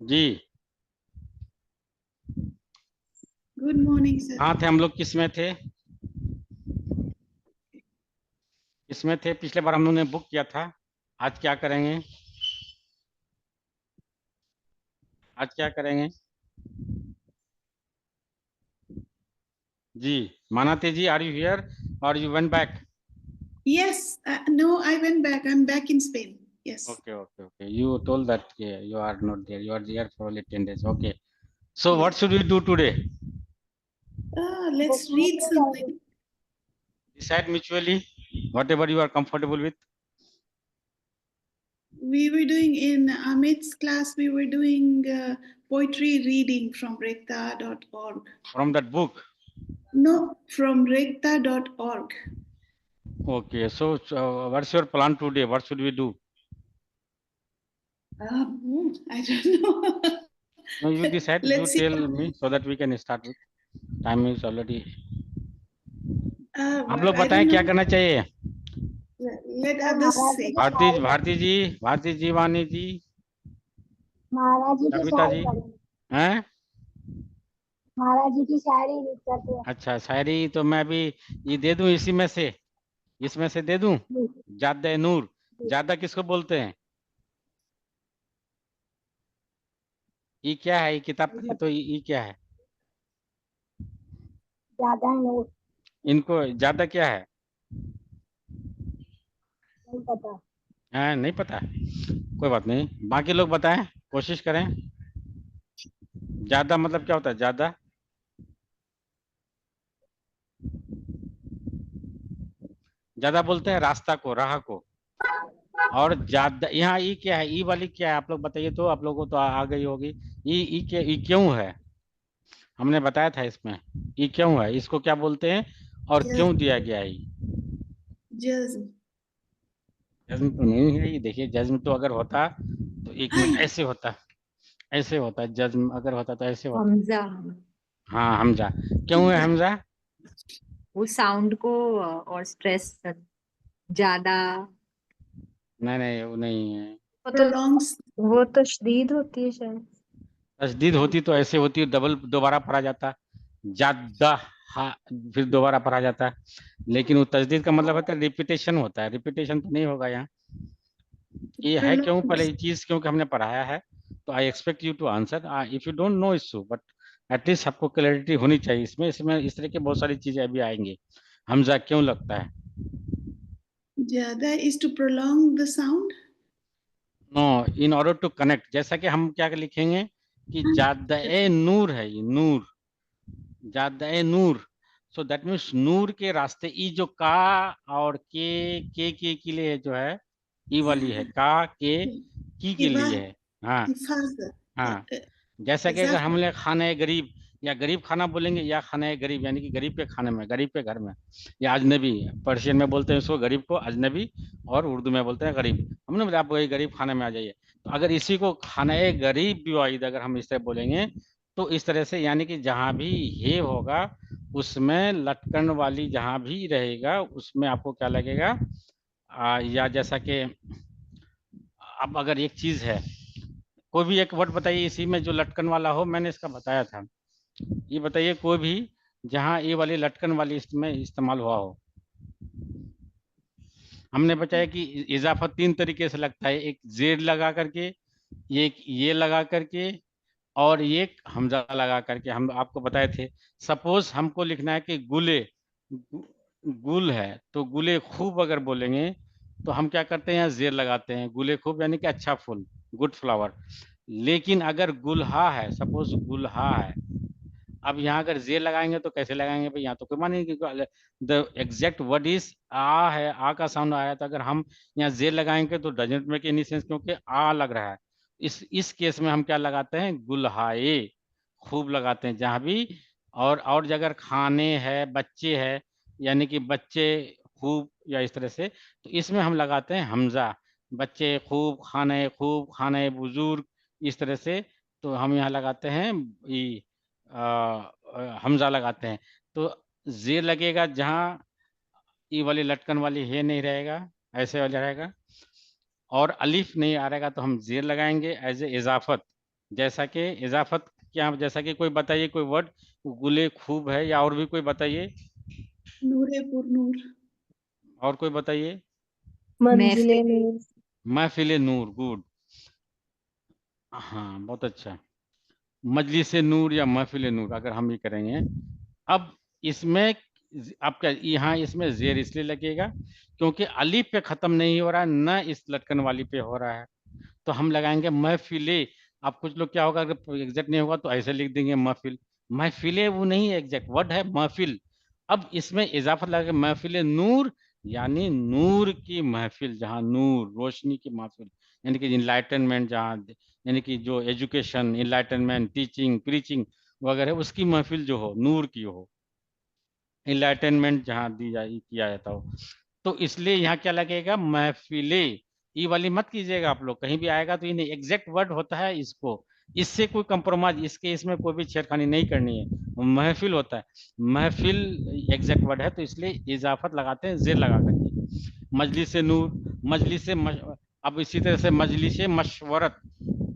जी। Good morning sir. कहाँ थे हम लोग? किस में थे? किसमें थे? पिछले बार हम लोगों ने बुक किया था। आज क्या करेंगे? आज क्या करेंगे? जी। मानाते जी, आर यू हियर और you went back? Yes, no, I went back. I'm back in Spain. Yes. Okay, okay, okay. You told that you are not there. You are there for only 10 days. Okay. So Yes. what should we do today? Let's read something. Decide mutually whatever you are comfortable with. We were doing in Amit's class, we were doing poetry reading from rekta.org. From that book. No, from rekta.org. Okay. So what's your plan today? What should we do? I don't know. No, you decide. You Let's see. tell me so that we can start with. Time is already. आप लोग I बताएं don't क्या know. करना चाहिए? Let others say. Bharti Bharti जी, वाणी जी, महाराज जी की कविता शायरी जी करेंगे। हैं? महाराज जी की शायरी रीड करते हैं। अच्छा, शायरी तो मैं भी ये दे दूं इसी में से, इसमें से दे दूं। जी, जादे नूर। जी। जादा किसको बोलते हैं? ये क्या है? ये किताब है तो ये क्या है? ज्यादा नहीं इनको ज्यादा क्या है? नहीं पता। हैं, नहीं पता? कोई बात नहीं, बाकी लोग बताएं, कोशिश करें। ज्यादा मतलब क्या होता है? ज्यादा ज्यादा बोलते हैं रास्ता को, राह को। और ज्यादा यहाँ ई क्या है? ई वाली क्या है? आप लोग बताइए तो, आप लोगों को तो आ गई होगी। ई क्या, ई क्यों है? हमने बताया था इसमें। ई क्यों है, इसको क्या बोलते हैं और क्यों दिया गया है? Jazm. जज्म तो नहीं है ये। देखिए, जज्म तो अगर होता तो 1 मिनट ऐसे होता, ऐसे होता। जज्म अगर होता तो ऐसे होता। हमजा। हाँ, हमजा। क्यों है हमजा? वो साउंड को और स्ट्रेस ज्यादा। नहीं नहीं, वो नहीं है। Prolongs. वो तशदीद होती है शायद। तशदीद होती तो ऐसे होती, डबल दोबारा पढ़ा जाता। ज्यादा। हाँ। फिर दोबारा पढ़ा जाता। लेकिन वो तशदीद का मतलब होता है रिपीटेशन होता है। रिपीटेशन तो नहीं होगा यहाँ। ये है क्यों? पहले Prolongs. ये चीज क्योंकि हमने पढ़ाया है, तो I expect you to answer. If you don't know issue, but at least आपको क्लैरिटी होनी चाहिए इसमें। इसमें इस तरह की बहुत सारी चीजें अभी आएंगी। हमजा क्यों लगता है? Jada is to prolong the sound. No, in order to connect. जैसा कि हम क्या लिखेंगे कि जादा ए नूर है, ये नूर। जादा ए नूर। सो दैट मीन्स नूर के रास्ते। ई जो का और के लिए जो है, ई वाली है। का के के लिए है। हाँ। Ifaza. हाँ। जैसा कि अगर Izafa. हम लोग खाना गरीब या गरीब खाना बोलेंगे, या खाना गरीब यानी कि गरीब के खाने में, गरीब के घर में, या अजनबी। पर्शियन में बोलते हैं उसको गरीब को अजनबी, और उर्दू में बोलते हैं गरीब। हमने बोला आप गरीब खाने में आ जाइए। तो अगर इसी को खाना गरीब भी वाहिद अगर हम इस तरह बोलेंगे, तो इस तरह से यानी कि जहाँ भी हे होगा उसमें लटकन वाली जहाँ भी रहेगा उसमें आपको क्या लगेगा? या जैसा कि अब अगर एक चीज है, कोई भी एक वर्ड बताइए इसी में जो लटकन वाला हो। मैंने इसका बताया था। ये बताइए कोई भी जहाँ ये वाली लटकन वाली इसमें इस्तेमाल हुआ हो। हमने बताया कि इजाफा 3 तरीके से लगता है। एक जेड लगा करके, एक ये लगा करके, और एक हमजा लगा करके। हम आपको बताए थे। सपोज हमको लिखना है कि गुले, गुल है तो गुले खूब अगर बोलेंगे तो हम क्या करते हैं? यहाँ जेर लगाते हैं। गुले खूब यानी कि अच्छा फूल, गुड फ्लावर। लेकिन अगर गुलहा है, सपोज गुलहा है, अब यहाँ अगर जेर लगाएंगे तो कैसे लगाएंगे भाई? यहाँ तो कोई मानेंगे क्योंकि द एग्जैक्ट वर्ड इज आ है। आ का साउंड आया तो अगर हम यहाँ जेर लगाएंगे तो डजंट मेक एनी सेंस, क्योंकि आ लग रहा है। इस केस में हम क्या लगाते हैं? गुलहाए खूब लगाते हैं जहाँ भी। और अगर खाने है, बच्चे है, यानी कि बच्चे खूब, या इस तरह से, तो इसमें हम लगाते हैं हमजा। बच्चे खूब खाने बुजुर्ग, इस तरह से। तो हम यहाँ लगाते हैं हमजा लगाते हैं। तो जेर लगेगा जहाँ ई वाली लटकन वाली है नहीं रहेगा, ऐसे वाला रहेगा। और अलिफ नहीं आ रहेगा तो हम जेर लगाएंगे एज ए इजाफत। जैसा कि इजाफत, क्या जैसा कि कोई बताइए कोई वर्ड, गुले खूब है या और भी कोई बताइए, नूरे पुर नूर। और कोई बताइए। मंजिले महफिल नूर। महफिल नूर, गुड। हाँ बहुत अच्छा। मजलिस नूर या महफिल नूर अगर हम ये करेंगे। अब इसमें आपका यहाँ इसमें जेर इसलिए लगेगा क्योंकि अलीफ पे खत्म नहीं हो रहा है, न इस लटकन वाली पे हो रहा है, तो हम लगाएंगे महफिले। अब कुछ लोग क्या होगा, अगर एग्जैक्ट नहीं होगा तो ऐसे लिख देंगे महफिल। महफिले वो नहीं एग्जैक्ट वर्ड है महफिल। अब इसमें इजाफत लगा महफिल नूर, यानी नूर की महफिल, जहाँ नूर रोशनी की महफिल, यानी कि इनलाइटनमेंट जहाँ, यानी कि जो एजुकेशन इनलाइटनमेंट टीचिंग प्रीचिंग वगैरह उसकी महफिल जो हो, नूर की हो, इनलाइटनमेंट जहाँ दी जाए किया जाता हो। तो इसलिए यहाँ क्या लगेगा, महफिले। ये वाली मत कीजिएगा आप लोग, कहीं भी आएगा तो ये एग्जैक्ट वर्ड होता है, इसको इससे कोई कंप्रोमाइज, इसके इसमें कोई भी छेड़खानी नहीं करनी है, महफिल होता है। महफिल एग्जैक्ट वर्ड है, तो इसलिए इजाफत लगाते हैं जेर लगा करके। मजलिस नूर, मजलिस अब इसी तरह से मजलिस मशवरत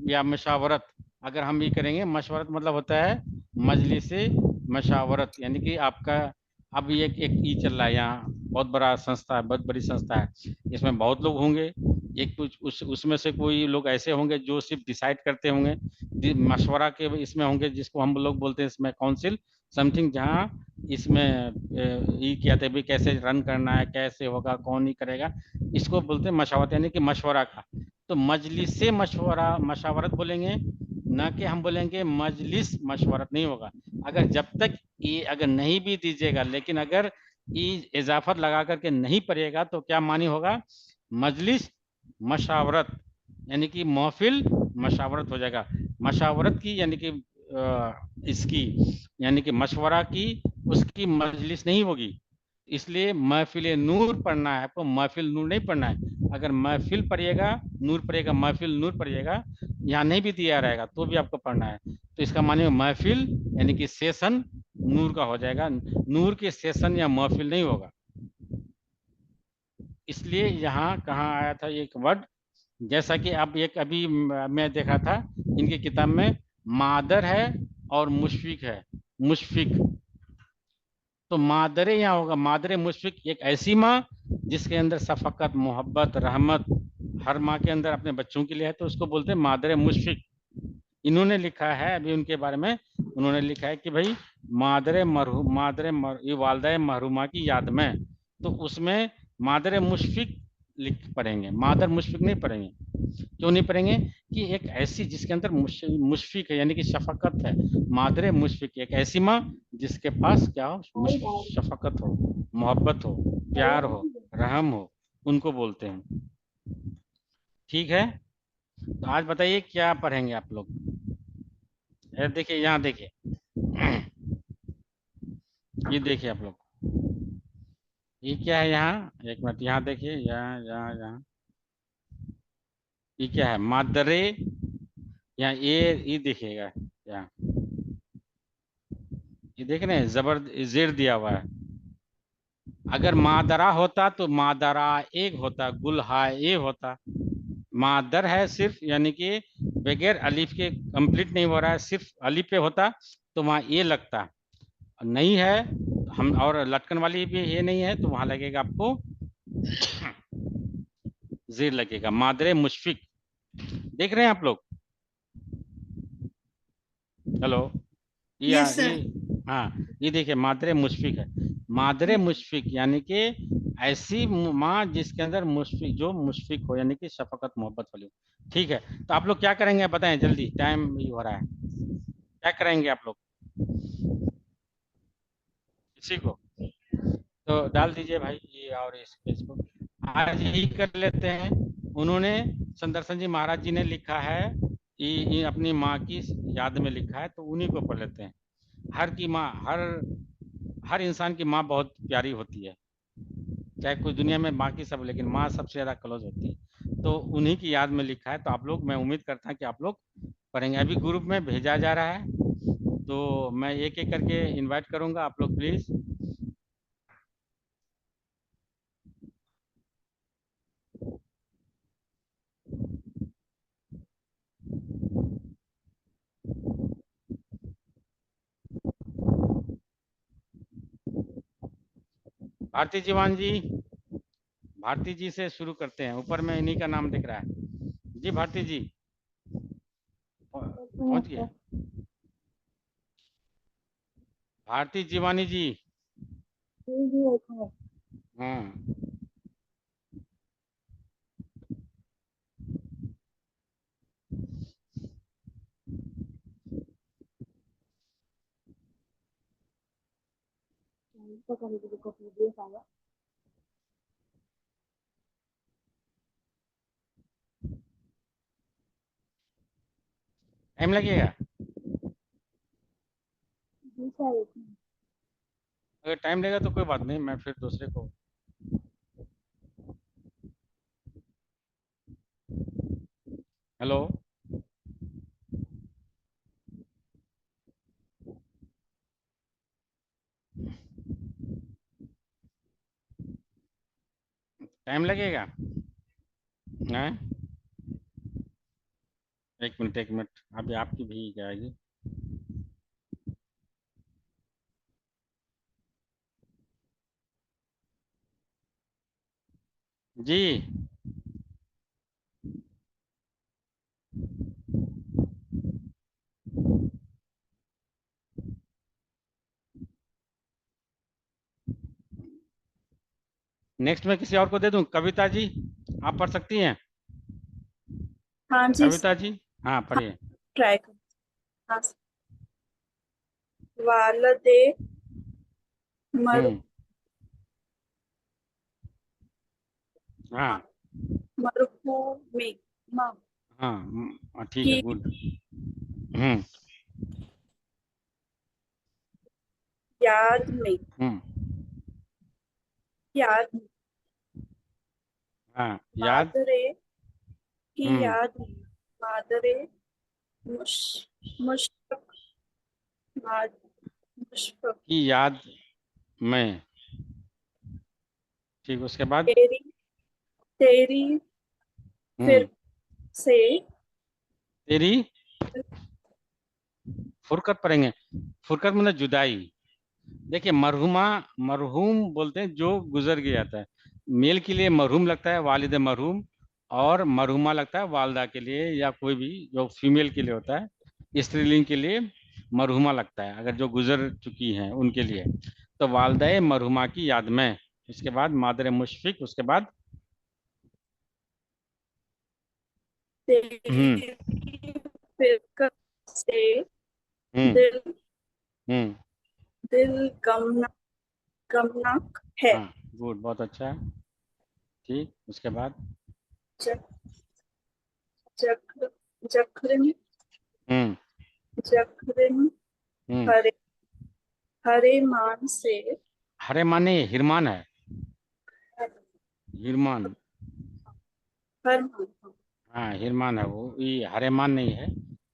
या मशावरत, अगर हम ये करेंगे, मशवरत मतलब होता है मजलिस मशावरत, यानी कि आपका अब ये एक ई चल रहा है यहाँ, बहुत बड़ा संस्था है, बहुत बड़ी संस्था है, इसमें बहुत लोग होंगे। एक कुछ उसमें से कोई लोग ऐसे होंगे जो सिर्फ डिसाइड करते होंगे, मशवरा के इसमें होंगे, जिसको हम लोग बोलते हैं इसमें काउंसिल समथिंग, जहाँ इसमें ये किया था भाई कैसे रन करना है, कैसे होगा, कौन ही करेगा, इसको बोलते हैं मशावरत, यानी कि मशवरा का। तो मजलिस से मशवरा मशावरत बोलेंगे, ना कि हम बोलेंगे मजलिस मशवरत, नहीं होगा। अगर जब तक ये अगर नहीं भी दीजिएगा, लेकिन अगर ये इजाफत लगा करके नहीं पढ़िएगा तो क्या मानी होगा, मजलिस मशावरत, यानी कि महफिल मशावरत हो जाएगा। मशावरत की यानी कि इसकी यानी कि मशवरा की, उसकी मजलिस नहीं होगी। इसलिए महफिल नूर पढ़ना है आपको, महफिल नूर नहीं पढ़ना है। अगर महफिल पढ़िएगा, नूर पढ़िएगा, महफिल नूर पढ़िएगा, यहाँ नहीं भी दिया रहेगा तो भी आपको पढ़ना है। तो इसका माने महफिल यानी कि सेशन नूर का हो जाएगा, नूर के सेशन या महफिल नहीं होगा। इसलिए यहाँ कहाँ आया था एक वर्ड, जैसा कि अब एक अभी मैं देखा था इनकी किताब में, मादर है और मुशफिक है, मुशफिक। तो मादरे यहाँ होगा, मादरे मुशफिक, एक ऐसी माँ जिसके अंदर शफकत मोहब्बत रहमत हर माँ के अंदर अपने बच्चों के लिए है, तो उसको बोलते हैं मादरे मुशफिक। इन्होंने लिखा है अभी उनके बारे में, उन्होंने लिखा है कि भाई मादरे मरहूम, ये वालदा महरूमा की याद में, तो उसमें मादरे मुशफिक लिख पढ़ेंगे, मादर मुशफिक नहीं पढ़ेंगे। क्यों नहीं पढ़ेंगे, कि एक ऐसी जिसके अंदर मुशफिक है, यानी कि शफकत है, मादरे मुशफिक, एक ऐसी माँ जिसके पास क्या हो, शफकत हो, मोहब्बत हो, प्यार हो, रहम हो, उनको बोलते हैं। ठीक है, तो आज बताइए क्या पढ़ेंगे आप लोग। देखिए यहाँ देखिए, ये देखिए आप लोग, ये क्या है यहाँ, एक मिनट यहाँ देखिए, यहाँ यहाँ यहाँ, ये क्या है, मादरे, यहाँ ये देखिएगा, यहाँ ये देख रहे हैं, जबर जेर दिया हुआ है। अगर मादरा होता तो मादरा एक होता, गुलहा ए होता। मादर है सिर्फ, यानी कि बगैर अलिफ के कंप्लीट नहीं हो रहा है, सिर्फ अलिफ पे होता तो वहाँ ए लगता, नहीं है हम, और लटकन वाली भी ये नहीं है तो वहां लगेगा आपको जेर लगेगा, मादरे मुशफिक। देख रहे हैं आप लोग, हेलो, Yes, ये sir. हाँ ये देखिए मादरे मुशफिक है, मादरे मुशफिक यानी कि ऐसी माँ जिसके अंदर मुशफिक, जो मुशफिक हो यानी कि शफकत मोहब्बत वाली हो। ठीक है, तो आप लोग क्या करेंगे बताएं जल्दी, टाइम भी हो रहा है, क्या करेंगे आप लोग, किसी को तो डाल दीजिए भाई ये, और इस पेज को आज यही कर लेते हैं। उन्होंने संदर्शन जी महाराज जी ने लिखा है, ये अपनी माँ की याद में लिखा है, तो उन्हीं को पढ़ लेते हैं। हर की माँ, हर इंसान की माँ बहुत प्यारी होती है, चाहे कुछ दुनिया में बाकी सब, लेकिन माँ सबसे ज़्यादा क्लोज होती है, तो उन्हीं की याद में लिखा है। तो आप लोग, मैं उम्मीद करता हूँ कि आप लोग पढ़ेंगे। अभी ग्रुप में भेजा जा रहा है, तो मैं एक एक करके इनवाइट करूँगा, आप लोग प्लीज़। भारती जीवान जी, भारती जी से शुरू करते हैं, ऊपर में इन्हीं का नाम दिख रहा है। जी भारती जी पहुंच गए। भारती जीवानी जी। जी एक मिनट। हाँ तो कभी कभी को पीडीएफ आया। टाइम लगेगा। जी सर एक मिनट। अगर टाइम लगेगा तो कोई बात नहीं, मैं फिर दूसरे को। हेलो। टाइम लगेगा। हैं? एक मिनट एक मिनट, अभी आपकी भी जाएगी। जी नेक्स्ट मैं किसी और को दे दूं, कविता जी आप पढ़ सकती हैं। हाँ जी कविता जी हाँ पढ़िए। ट्राई कर। हाँ वालदे मर हम्म। हाँ मरहूमी माँ हाँ ठीक है, की गुड। हम्म याद में हम्म। याद में, हाँ याद। मादरे की हम्म। याद में, मादरे मुश मुश्फक माद मुश्फक की याद में, ठीक, उसके बाद। तेरी तेरी हम्म। फिर से तेरी फुरकत पढ़ेंगे। फुरकत मतलब जुदाई। देखिए मरहुमा, मरहूम बोलते हैं जो गुजर गया जाता है। मेल के लिए मरहूम लगता है, वालिद मरहूम। और मरहुमा लगता है वालदा के लिए, या कोई भी जो फीमेल के लिए होता है, स्त्रीलिंग के लिए मरहुमा लगता है, अगर जो गुजर चुकी हैं उनके लिए। तो वालदा मरहुमा की याद में, उसके बाद मादर मुशफिक, उसके बाद। हम्म तेरी फिरकत से हम्म दिल हम्म। दिल गमनाक है। हाँ गुड, बहुत अच्छा है। ठीक, उसके बाद। जख जख जखरिन हम्म जखरिन हम्म। हरे हरे मान से हरे माने हिरमान है, हिरमान। हर मान हाँ हिरमान है वो, ये हरेमान नहीं है,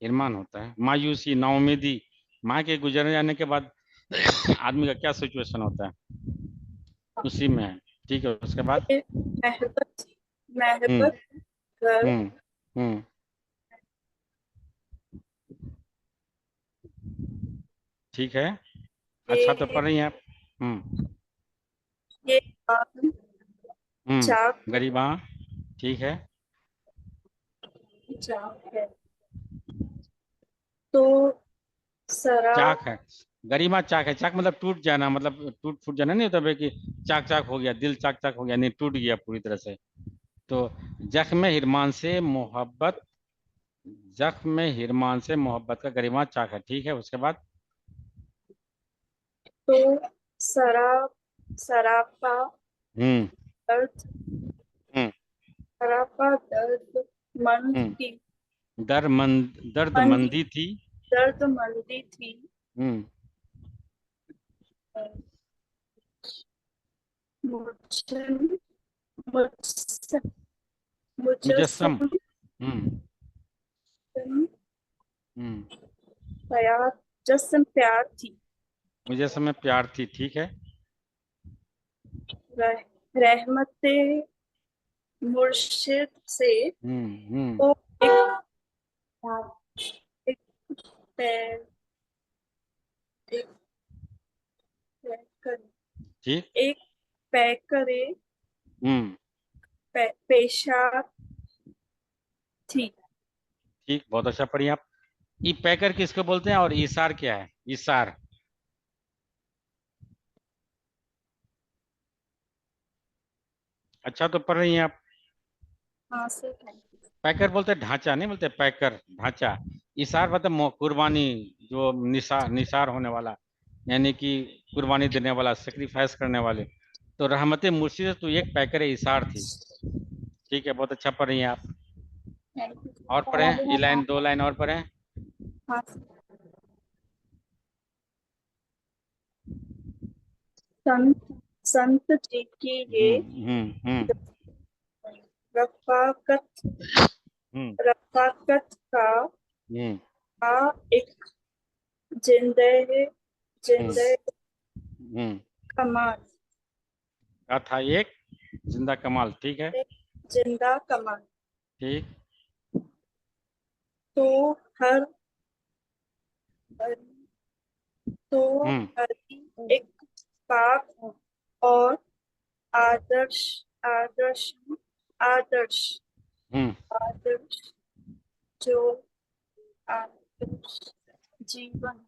हिरमान होता है। मायूसी, नाउमीदी, माँ के गुजर जाने के बाद आदमी का क्या सिचुएशन होता है, उसी में है। ठीक है, उसके बाद। महबत हम्म महबत घर हम्म हम्म। ठीक है, अच्छा तो ये पढ़ रही हैं आप। हम्म ये आम चाक गरीबा, ठीक है। चाक है तो सरा चाक है, गरीबा चाक है। चाक मतलब टूट जाना, मतलब टूट फूट जाना नहीं होता भाई कि चाक चाक हो गया, दिल चाक चाक हो गया, नहीं टूट गया पूरी तरह से। तो जख्म हिरमान से मोहब्बत, जख्म हिरमान से मोहब्बत का गरिमा चाक है, ठीक है, उसके बाद। तो सरा सरापा हम्म दर्द हम्म सरापा दर्द मंद हम्म। की दर्द मंदी मंदी थी। दर्द मंदी थी हम्म। मुझ मुझसे मुजस्सम। मुजस्सम हम्म हम्म। प्यार जस्म प्यार थी मुजस्सम में प्यार थी, ठीक है। रहमते मुर्शिद से हम्म। तो याद एक पैर एक पैर कर ठीक। एक पैकरे हम्म, पेशा थी। ठीक, बहुत अच्छा पढ़िए आप। ई पैकर किसको बोलते हैं और इसार क्या है? इसार अच्छा तो पढ़ रही हैं आप। हाँ सर, थैंक यू। पैकर बोलते हैं ढांचा, नहीं बोलते पैकर, ढांचा। इसार मतलब कुर्बानी, जो निसार होने वाला, यानी कि कुर्बानी देने वाला, सेक्रीफाइस करने वाले। तो रहमत मुर्शी से तो एक पैकर इसार थी। ठीक है, बहुत अच्छा पढ़ रही हैं आप। Thank you. और पढ़ें, ये लाइन 2 लाइन और पढ़ें। हाँ सर। संत संत जी की ये रफाकत हम्म रफाकत हम्म का एक जिंदह जिंदह हम्म कमाल का था एक जिंदा कमाल। ठीक है, जिंदा कमाल। ठीक। तो हर तो हम्म हर एक पाक और आदर्श आदर्श आदर्श हम्म आदर्श जो आदर्श जीवन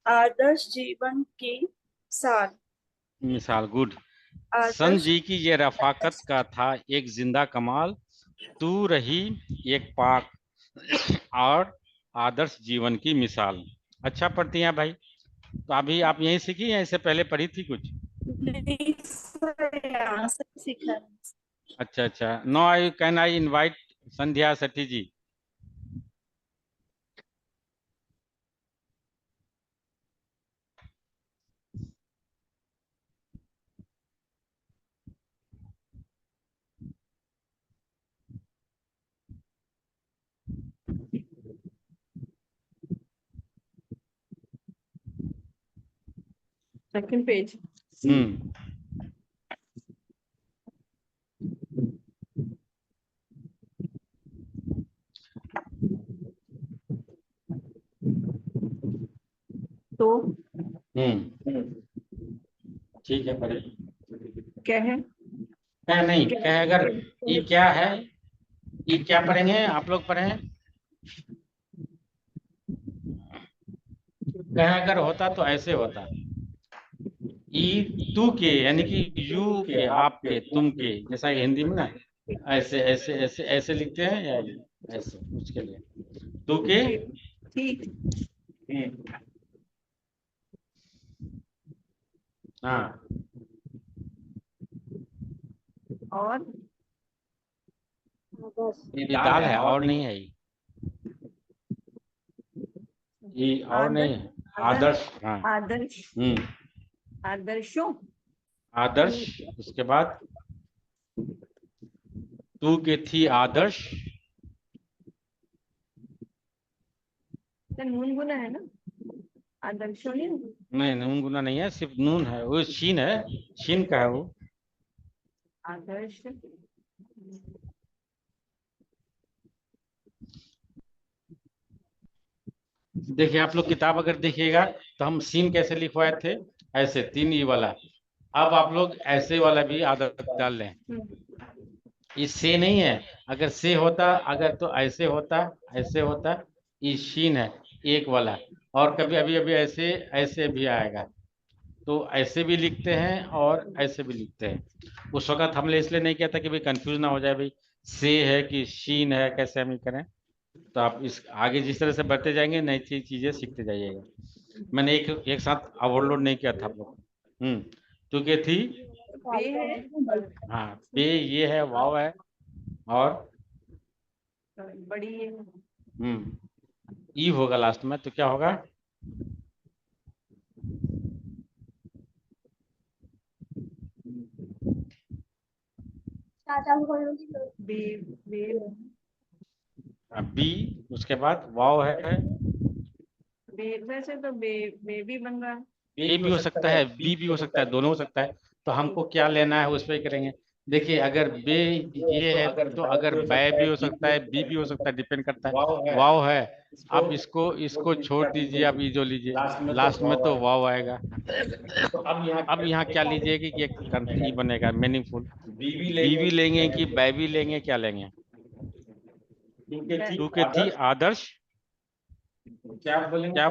आदर्श जीवन की सार मिसाल, गुड। संत आदर्श जी की ये रफाकत का था एक जिंदा कमाल, तू रही एक पाक और आदर्श जीवन की मिसाल। अच्छा पढ़ती हैं भाई। तो अभी आप यहीं सीखी या इससे पहले पढ़ी थी कुछ? नहीं सर, यहाँ से सीखा है। अच्छा अच्छा। No, I can I invite Sandhya Sethi ji? Second page. हम्म तो ठीक है, पढ़े। क्या है? क्या नहीं, क्या अगर ये क्या है, ये क्या पढ़ेंगे आप लोग? पढ़े कह अगर होता तो ऐसे होता, ई तू के, यानी कि यू के, आप के, तुम के, जैसा हिंदी में ना ऐसे ऐसे ऐसे ऐसे लिखते हैं, या ऐसे, उसके लिए तू के। ठीक। हाँ, और ये दाल है और नहीं है, ये और नहीं है। आदर्श, हाँ। आदर्श आदर्शों आदर्श, उसके बाद तू के थी आदर्श। तो नून गुना है ना, आदर्शों नहीं। नहीं, नून गुना नहीं है, सिर्फ नून है, वो शीन है, शीन का है वो। आदर्श देखिए आप लोग किताब अगर देखिएगा तो हम सीन कैसे लिखवाए थे, ऐसे 3 ई वाला। अब आप लोग ऐसे वाला भी आदत डाल लें। ये से नहीं है, अगर से होता, अगर तो ऐसे होता, ऐसे होता। ये शीन है, एक वाला। और कभी अभी अभी ऐसे ऐसे भी आएगा, तो ऐसे भी लिखते हैं और ऐसे भी लिखते हैं। उस वक्त हमने इसलिए नहीं किया था कि भाई कंफ्यूज ना हो जाए, भाई से है कि शीन है, कैसे हम ये करें। तो आप इस आगे जिस तरह से बढ़ते जाएंगे नई नई चीजें सीखते जाइएगा। मैंने एक एक साथ ओवरलोड नहीं किया था आप लोग। तो क्या थी? बे है, हाँ, पे ये है, वाव है, और बड़ी है। ई होगा लास्ट में, तो क्या होगा? बे बे बी, उसके बाद वाव है। बे वैसे तो बे बे भी बन रहा है। ए भी हो सकता है, बी भी हो सकता है, दोनों हो सकता है। तो हमको क्या लेना है उस पर करेंगे। देखिए अगर बे ये है तो अगर बै भी हो सकता है, बी भी हो सकता है, डिपेंड करता है। वाव है, आप इसको इसको छोड़ दीजिए, आप ये जो लीजिए लास्ट में तो वाव आएगा। अब यहाँ क्या लीजिएगा कि ये बनेगा मीनिंगफुल। बीवी लेंगे कि बैबी लेंगे, क्या लेंगे? टू के थी आदर्श, क्या आप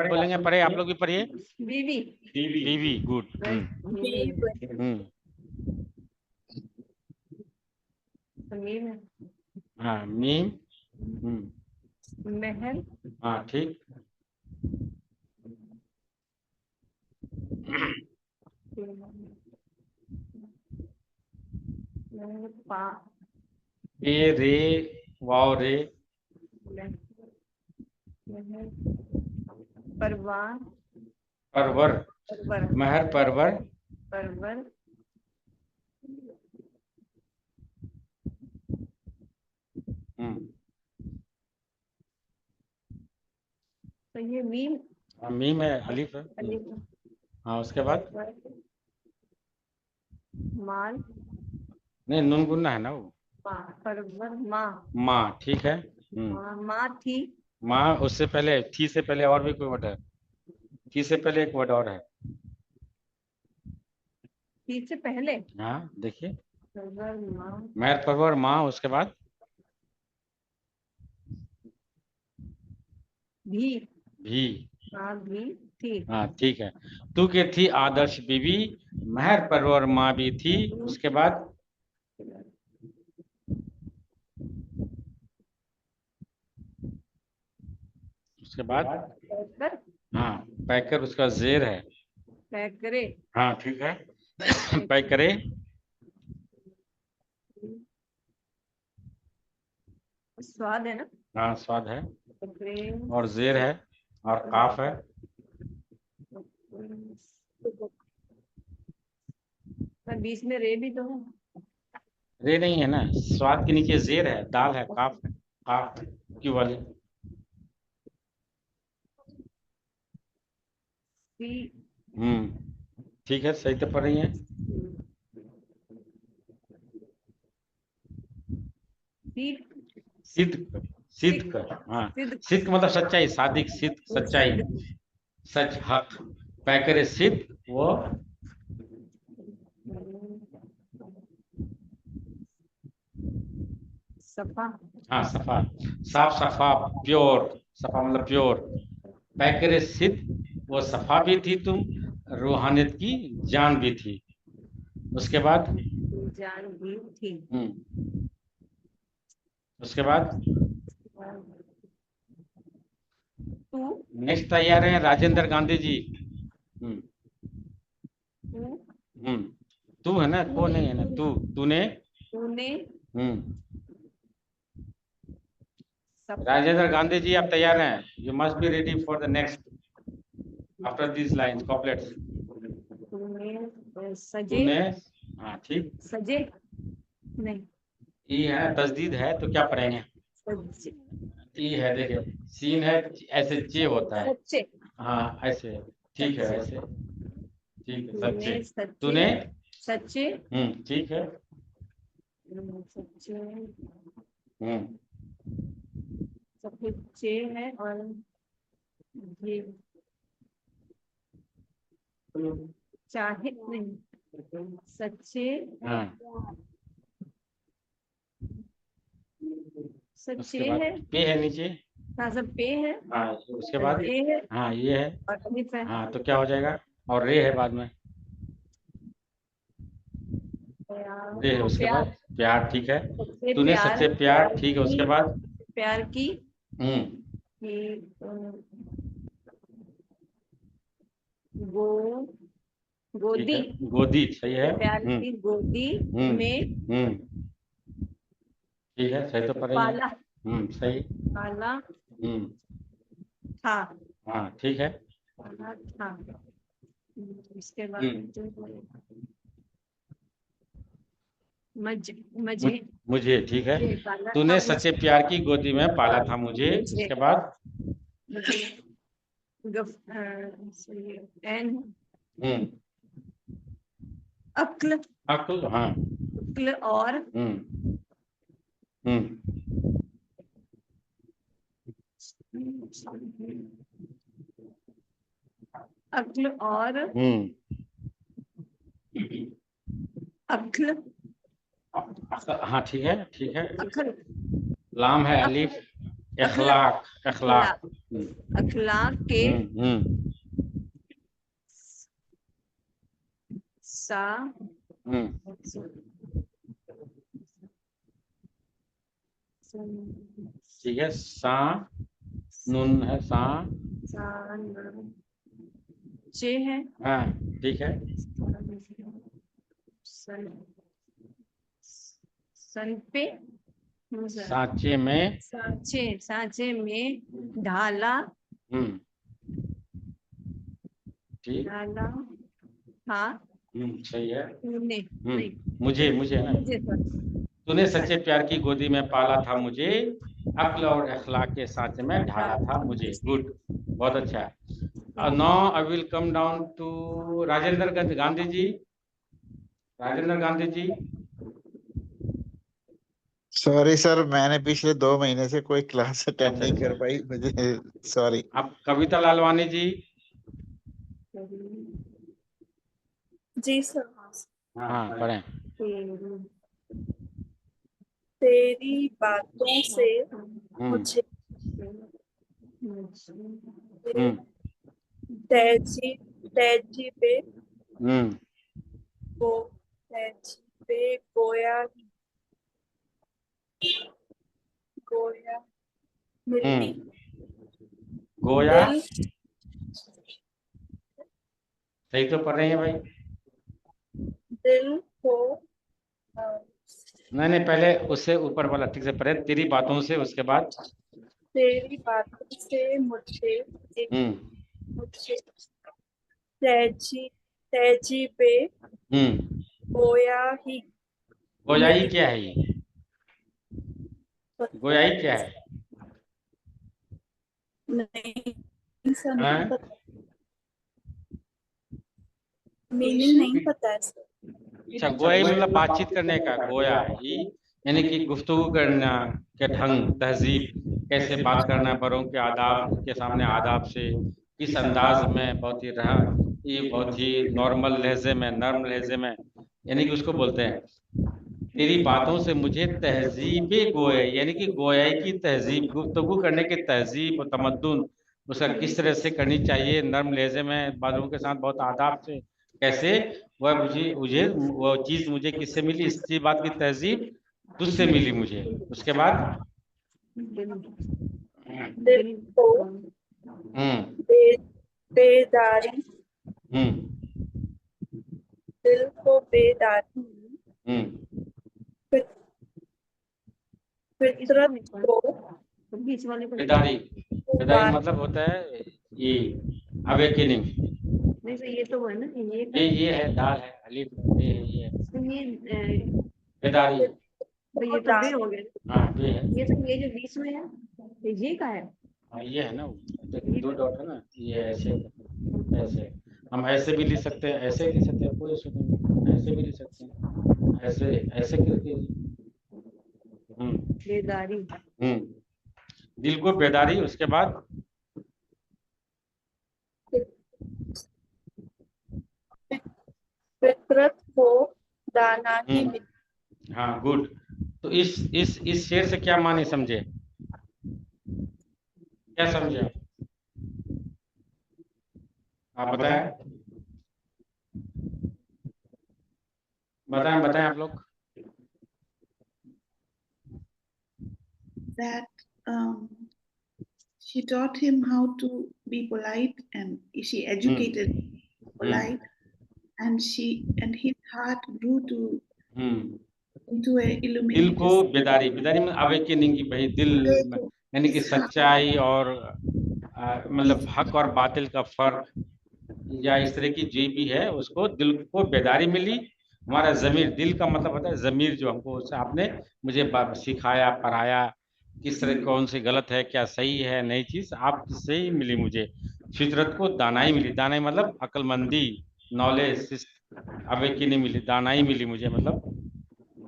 बोलेंगे? पढ़े, आप लोग भी पढ़िए। बीवी बीवी, गुड। मीम है, हाँ मीम। महल, हाँ ठीक। पा, ए रे वाव रे, परवार, परवर, परवर, महर परवर, परवर, तो ये मीम, हाँ, मीम है, अलिफ है। अलिफ, हाँ उसके बाद माल, नहीं, नून गुन्ना है ना वो। परवर, माँ, माँ, ठीक है। माँ थी, माँ, उससे पहले थी से पहले और भी कोई वर्ड है? थी से पहले एक वर्ड और है। थी से पहले हाँ देखिए, परवर, माँ, महर परवर माँ, उसके बाद भी, भी। हाँ भी थी, हाँ ठीक है। तू के थी आदर्श बीवी, महर परवर माँ भी थी, उसके बाद उसके बाद पैकर, हाँ पैकर, उसका जेर है। पैकरे, हाँ ठीक है। पैकरे, स्वाद है ना, हाँ स्वाद है, पैकरे, और जेर है, और काफ है। बीच में रे भी तो है, रे नहीं है ना, स्वाद के नीचे जेर है, दाल है, काफ है, काफ क्यों वाली। सी, ठीक है, सही तो पढ़ रही है। सिद्ध, सिद्ध, सिद्ध का, हाँ सिद्ध, सिद्ध मतलब सच्चाई, सादिक, सिद्ध सच्चाई, सच, हक। पैकर सिद्ध वो सफा, हाँ सफा, साफ सफा, प्योर, सफा मतलब प्योर। पैकर सिद्ध वो सफा भी थी तुम, रूहानियत की जान भी थी। उसके बाद जान भी थी, उसके बाद तू, नेक्स्ट तैयार है राजेंद्र गांधी जी। तू, तू है ना, को नहीं है ना, तू, तूने, तूने, सफा, राजेंद्र गांधी जी आप तैयार हैं? You must be ready for the next after this line couplets. तूने, सजे, तूने, हाँ ठीक। सजे, नहीं, ई है ना, तस्दीद है तो क्या पढ़ेंगे? सजे, ई है, देखिए सीन है, ऐसे चे होता है। सच्चे, हाँ ऐसे, ठीक है, ऐसे ठीक है, तूने, सच्चे। सच्चे, तूने, सच्चे, ठीक है। सच्चे, हम्म सच्चे है, और ये चाहे नहीं, सच्चे, हाँ सच्चे उसके बाद है, पे है नीचे। हाँ सब पे है, हाँ उसके बाद ये है, हाँ ये है। और अलिफ है, हाँ तो क्या हो जाएगा? और रे है बाद में, रे है उसके प्यार, बाद प्यार, ठीक है। सच्चे तूने प्यार, सच्चे प्यार, ठीक है, उसके बाद प्यार की, हम्म गो, ठीक गोदी, है, गोदी, सही है। प्यार की गोदी में ठीक है, सही तो पढ़ रही है। पाला, सही। पाला था, हाँ ठीक है। पाला था, इसके बाद मुझे, मुझे, ठीक है। ये पाला तूने था सच्चे प्यार की गोदी में पाला था मुझे, उसके बाद मुझे, एन, हम्म अक्ल, अक्ल, हाँ अक्ल और हम्म अक्ल और अक्ल हाँ ठीक है ठीक है। अक्ल लाम है अलिफ, इखलाक इखलाक। अखलाक के हम्म सा हम्म ठीक है। सा नून है सा। चे है हाँ ठीक है। सन सन पे सांचे में सांचे में ढाला ठीक। ढाला था सही है। तूने नहीं मुझे मुझे ना, मुझे तो तूने सच्चे प्यार की गोदी में पाला था मुझे, अक्ल और अखलाक के सांचे में ढाला था मुझे। गुड, बहुत अच्छा। Now I will come down to Rajendra Gandhi ji. Rajendra Gandhi ji. Sorry sir, मैंने पिछले 2 महीने से कोई क्लास अटेंड अच्छा, नहीं अच्छा। कर पाई, मुझे सॉरी। अब कविता लालवानी जी। जी सर। हाँ पढ़ें। तेरी बातों से मुझे हम्म तहजीबे हम्म को तहजीबे गोया गोया मिली गोया। दिल सही तो पढ़ रहे हैं भाई। दिल को नहीं नहीं, पहले उससे ऊपर वाला ठीक से पढ़े। तेरी बातों से, उसके बाद तेरी बातों से मुझे मुझे तहजीबे गोया ही गोयाई क्या है ये? गोयाई क्या है? नहीं सर, हाँ? नहीं पता, मीनिंग नहीं पता है सर। अच्छा, गोयाई मतलब बातचीत करने का। गोया ही यानी कि गुफ्तगू करना के ढंग, तहजीब, कैसे बात करना बड़ों के आदाब के सामने, आदाब से किस अंदाज में, बहुत ही ये बहुत ही नॉर्मल लहजे में, नर्म लहजे में, यानी कि उसको बोलते हैं। तेरी बातों से मुझे तहजीब गोया, यानी कि गोयाई की तहजीब, गुफ्तगू करने की तहजीब और तमद्दुन उसका किस तरह से करनी चाहिए, नर्म लहजे में, बालों के साथ बहुत आदाब से कैसे, वह मुझे मुझे वो चीज मुझे किससे मिली, इस बात की तहजीब तुझसे मिली मुझे। उसके बाद दिल को बेदारी दिल को बेदारी फितरत को बीच वाले को बेदारी। बेदारी मतलब होता है ये अवेकनिंग। नहीं सर, ये तो है ना, ये है, दाल है, अलीफ, ये है तो ये बेदारी। तो ये तो बे हो गया। हाँ ये है। ये तो, ये जो बीच में है ये का है। हाँ ये है ना, दो डॉट है ना, ये ऐसे ऐसे। हम ऐसे भी लिख सकते हैं, ऐसे भी लिख सकते हैं, कोई इशू नहीं, ऐसे भी लिख सकते हैं, ऐसे ऐसे करके। बेदारी दिल को बेदारी। उसके बाद फितरत को दानाही मिली। हाँ गुड। तो इस शेर से क्या माने समझे, क्या समझे आप बताएं, बताएं बताएं आप लोग। That she taught him how to be polite, and she educated him polite, and his heart grew into a दिल illuminated. को बेदारी, बेदारी में अवेकनिंग की भाई, दिल यानी कि सच्चाई और मतलब हक और बातिल का फर्क, या इस तरह की जो भी है, उसको दिल को बेदारी मिली। हमारा जमीर, दिल का मतलब होता है जमीर, जो हमको आपने मुझे सिखाया, पढ़ाया, किस तरह कौन सी गलत है, क्या सही है, नई चीज आपसे ही मिली मुझे। फितरत को दानाई मिली, दानाई मतलब अक्लमंदी, नॉलेज, अवेकनिंग मिली, दानाई मिली मुझे, मतलब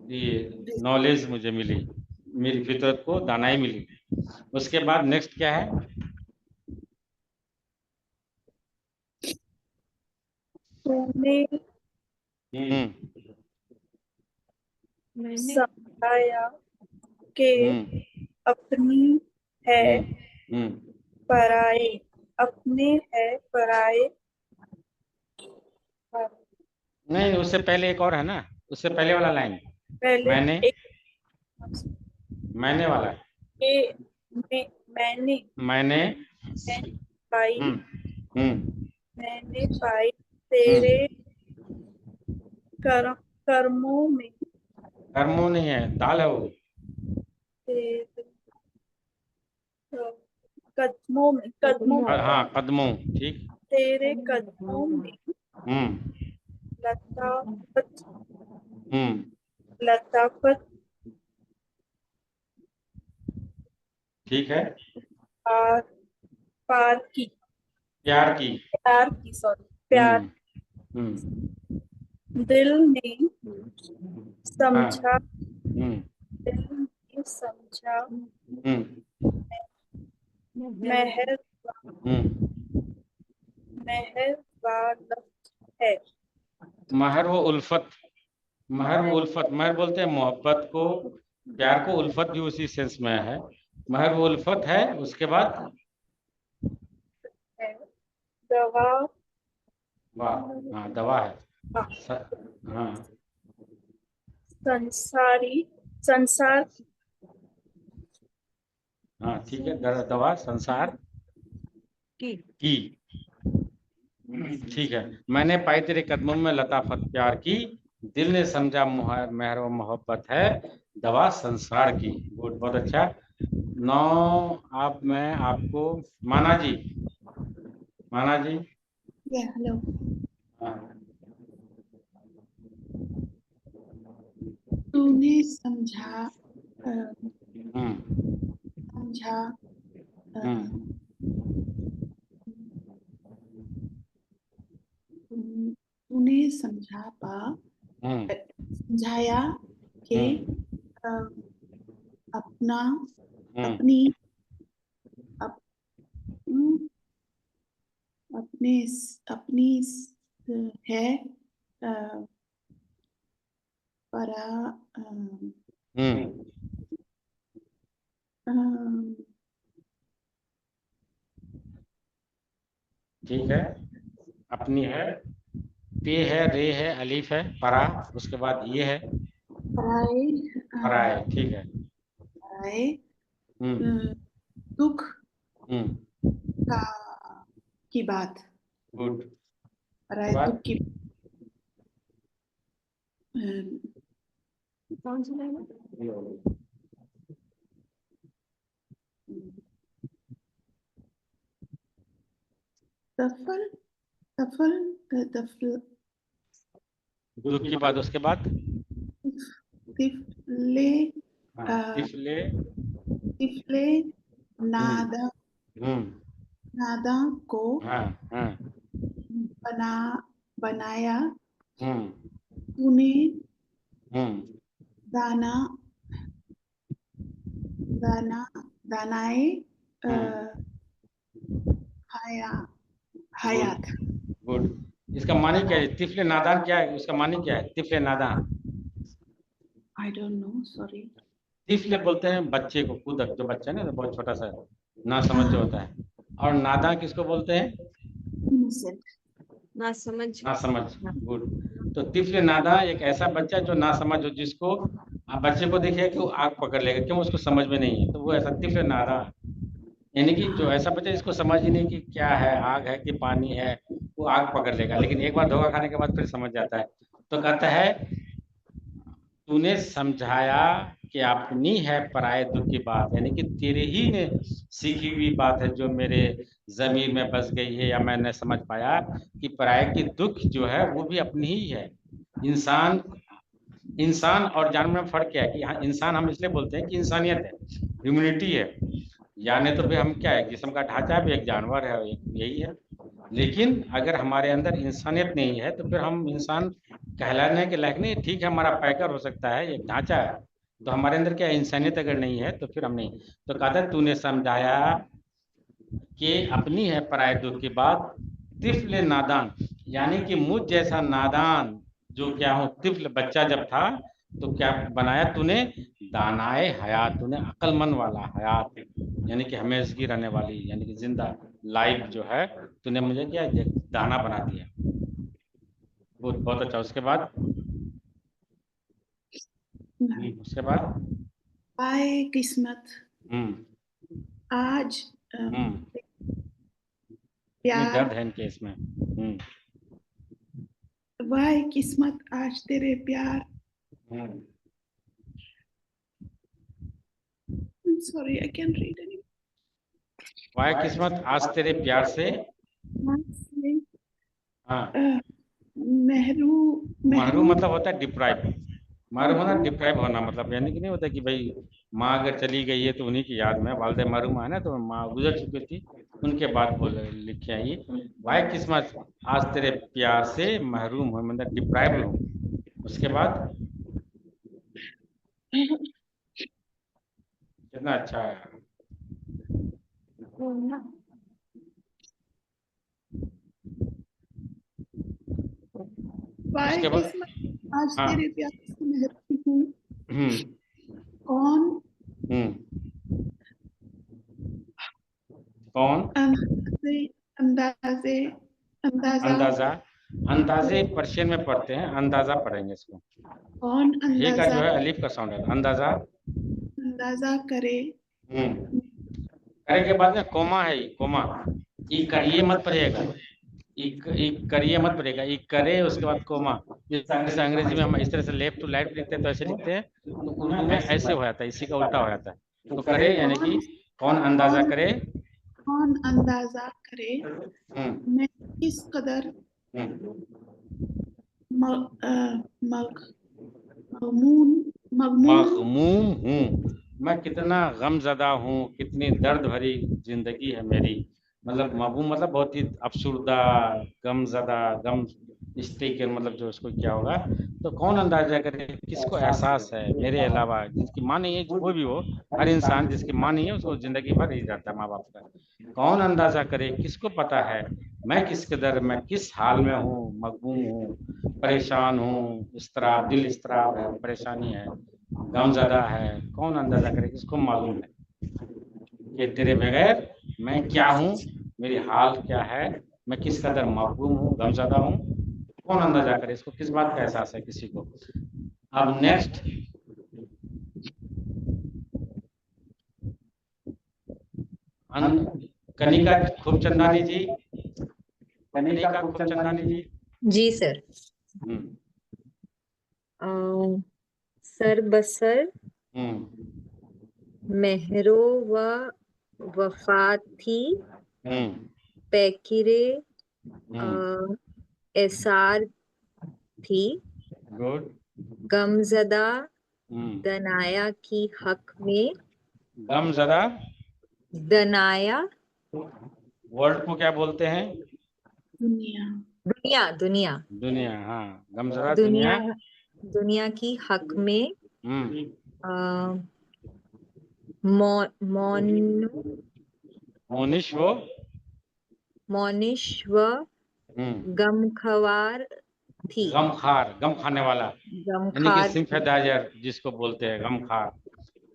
ये नॉलेज मुझे मिली, मेरी फितरत को दानाई मिली। उसके बाद नेक्स्ट क्या है? तूने समझाया कि अपनी है पराए, अपने है पराए। नहीं, उससे पहले एक और है ना, उससे पहले वाला लाइन पहले मैंने एक मैंने वाला के मैंने पाई, मैंने पाई तेरे कर्मों में, कर्मों नहीं है, दाल है वो, तेरे कदमों में, हाँ कदमों, ठीक। तेरे कदमों में लताफत, लताफत ठीक है। पार पार की, प्यार की, सॉरी, प्यार। दिल ने समझा, दिल ने समझा, मेहर लफ्ज है। महर वो उल्फत, महर वो उल्फत, महर बोलते हैं मोहब्बत को, प्यार को, उल्फत भी उसी सेंस में है। महर वो उल्फत है। उसके बाद दवा, वाह, हाँ दवा है। हाँ संसार हाँ ठीक है, दवा संसार की, ठीक है। मैंने पाई तेरे कदमों में लताफत प्यार की, दिल ने समझा मेहर व मोहब्बत है, दवा संसार की। गुड, बहुत अच्छा। आप मैं आपको माना जी, माना जी। Yeah, hello. तूने समझा, समझा, तूने समझाया कि अपना, अपनी, अपनी है परा, ठीक है, अपनी है, पे है, रे है, अलीफ है, परा, उसके बाद ये है पराए, पराए, ठीक है। पराए दुख का की बात, गुड। पराए दुख की कौन सी लाइन है? दफल, दफल, दफल, दुख की बात, उसके बाद तिफले, तिफले, तिफले नादा, नादा को बनाया, तूने दाना, दानाए हयात। गुड। इसका मानी क्या है? तिफले नादान क्या है? उसका मानी क्या है? तिफले नादान, I don't know, sorry. तिफले बोलते हैं बच्चे को, कूदक, जो बच्चा है ना, बहुत छोटा सा ना समझ जो होता है। और नादान किसको बोलते हैं? Innocent. ना समझ। गुड। तो तिफले नादा एक ऐसा बच्चा जो ना समझ हो, जिसको आप बच्चे को देखिए कि वो आग पकड़ लेगा, क्यों? उसको समझ में नहीं है, तो वो ऐसा तिफले नादा, यानी कि जो ऐसा बच्चा जिसको समझ ही नहीं कि क्या है, आग है कि पानी है, वो आग पकड़ लेगा, लेकिन एक बार धोखा खाने के बाद फिर समझ जाता है। तो कहता है तूने समझाया कि अपनी है पराये दुख की बात, यानी कि तेरे ही ने सीखी हुई बात है जो मेरे जमीर में बस गई है, या मैंने समझ पाया कि पराये की दुख जो है वो भी अपनी ही है। इंसान और जानवर में फर्क क्या है कि यहाँ इंसान हम इसलिए बोलते हैं कि इंसानियत है, ह्यूमैनिटी है, यानी तो फिर हम क्या है, जिस्म का ढांचा भी एक जानवर है, यही है। लेकिन अगर हमारे अंदर इंसानियत नहीं है तो फिर हम इंसान कहलाने के लायक नहीं, ठीक है हमारा पैकर हो सकता है, एक ढांचा है, तो हमारे अंदर क्या इंसानियत अगर नहीं है तो फिर हम नहीं। तो कहा था तूने समझाया कि अपनी है पराये दुख की बात, तिफल नादान, यानी कि मुझ जैसा नादान जो क्या हूँ, तिफल बच्चा जब था तो क्या बनाया तूने, दानाए हयात, तूने अक्लमंद वाला हयात, यानी कि हमेशगी रहने वाली, यानी कि जिंदा लाइफ जो है तूने मुझे क्या दाना बना दिया। बहुत बहुत अच्छा। उसके बाद उसके बाद वाहे किस्मत, आज इतनी प्यार, दर्द है इनके इसमें। वाहे किस्मत आज तेरे प्यार, I'm sorry, I can't read anymore. वाह किस्मत आज तेरे प्यार से, हाँ महरूम मतलब होता है डिप्राइव, महरूम होना डिप्राइव होना, मतलब यानी कि नहीं होता कि भाई माँ अगर चली गई है तो उन्हीं की याद में, वालदे महरूम है ना, तो माँ गुजर चुकी थी उनके बाद बोल लिखे हैं ये, वाह किस्मत आज तेरे प्यार से महरूम हो, मतलब डिप्राइव हूँ। उसके बाद कितना अच्छा है। वाहे उसके बाद किस्मत आज हाँ तेरे प्यार से महरूम हूँ, कौन कौन अंदाजे अंदाजे अंदाजा अंदाजा, अंदाजे पर्शियन में पढ़ते हैं, अंदाजा पढ़ेंगे इसको, कौन हे का अंदाजा जो है अलीफ का साउंड है, अंदाजा। अंदाजा करे, करे के बाद में कोमा है, कोमा, ई करिए मत पढ़िएगा, एक करिए मत पड़ेगा, एक करे उसके बाद कोमा। जैसे अंग्रेजी में हम इस तरह से लेफ्ट टू राइट लिखते हैं तो ऐसे लिखते हैं, तो उर्दू में ऐसे हो जाता है, इसी का उल्टा हो जाता है। तो करे यानी कि कौन अंदाजा करे, कौन अंदाजा करे मैं किस कदर मगमूम मगमूम हूँ, मैं कितना गमजदा हूँ, कितनी दर्द भरी जिंदगी है मेरी, मतलब मगमूम मतलब बहुत ही अफसुर्दा, गमजदा, गम स्टेकन, मतलब जो उसको क्या होगा। तो कौन अंदाजा करे, किसको एहसास है मेरे अलावा, जिसकी माँ नहीं है, कोई भी हो, हर इंसान जिसकी माँ नहीं है उसको जिंदगी भर ही जाता है माँ बाप का। कौन अंदाजा करे, किसको पता है मैं किस कदर, मैं किस हाल में हूँ, मगमूम हूँ, परेशान हूँ, इस्तराब, दिल इस्तराब है, परेशानी है, गमजदा है, कौन अंदाजा करे, किसको मालूम है कि तेरे बगैर मैं क्या हूँ, मेरी हाल क्या है, मैं किस कदर मगमूम हूँ, गमजदा हूँ, कौन अंदाजा करे, इसको किस बात का एहसास है किसी को। अब नेक्स्ट कनिका खूबचंदानी जी, कनिका खूबचंदानी जी। जी सर। सर बसर मेहरो व वफा थी, पैकिरे एसार थी, गुड, गमजदा दनाया की हक में, गमजदा दनाया वर्ड को क्या बोलते हैं, दुनिया दुनिया दुनिया दुनिया, हाँ गमजदा दुनिया दुनिया, दुनिया की हक में मोनिश वो मोनिश व गमखवार थी, गमखार, गम खाने वाला, यानी कि गमखार सिंपैथाइजर जिसको बोलते हैं, गमखार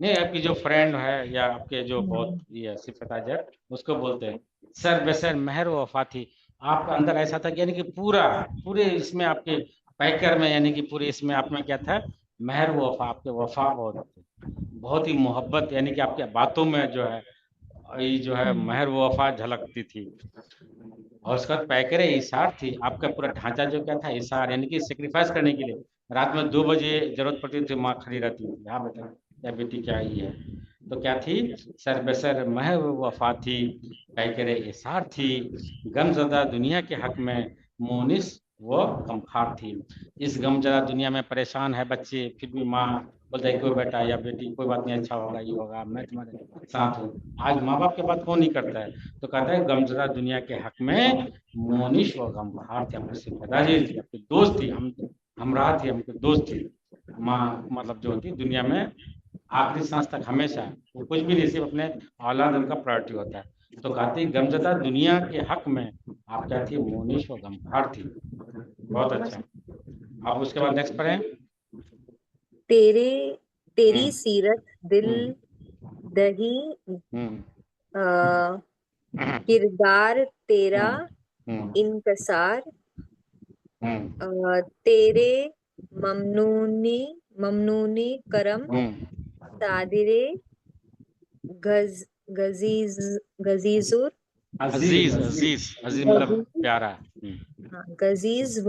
नहीं, आपकी जो फ्रेंड है या आपके जो बहुत ये सिंपैथाइजर उसको बोलते हैं। सर बेसर मेहर वफा थी, आपका अंदर ऐसा था कि यानी कि पूरा पूरे इसमें आपके पैकर में, यानी कि पूरे इसमें आप में क्या था, मेहर वफा, आपके वफा बहुत ही मोहब्बत, यानी कि आपके बातों में जो है ये जो है मेहर वफा झलकती थी। और उसका पैकर इशार थी, आपका पूरा ढांचा जो क्या था, इशार, यानी कि सेक्रीफाइस करने के लिए रात में 2 बजे जरूरत पड़ती थी, माँ खड़ी रहती थी, हाँ बेटा या बेटी क्या आई है, तो क्या थी, सर बेसर मह वफा थी, पैकर इशार थी, गमजदा दुनिया के हक में, मोनिस वो गमखार थी। इस गमजदा दुनिया में परेशान है बच्चे, फिर भी माँ बोलता है कोई बेटा या बेटी कोई बात नहीं, अच्छा होगा, ये होगा, मैं तुम्हारे साथ हूँ। आज माँ बाप के बात कौन नहीं करता है, तो कहता है गमजदा दुनिया के हक में मोनिश व गमखार थे, आपके सिंपैथाइजर थे, आपके दोस्त थे, हम हमरा थी, हमके दोस्त थी, माँ मतलब जो होती दुनिया में आखिरी सांस तक हमेशा, वो कुछ भी नहीं, सिर्फ अपने औलाद उनका प्रायोरिटी होता है। तो कहती गमज़दा दुनिया के हक में आप क्या थी, मोनिश व गमखार थी। बहुत अच्छा। अब उसके बाद नेक्स्ट पढ़ें। तेरी सीरत दिल दही किरदार तेरा इनकसार तेरे ममनूनी करम सादिरे गजीजुर अजीज अजीज अजीज मतलब प्यारा। गजीज व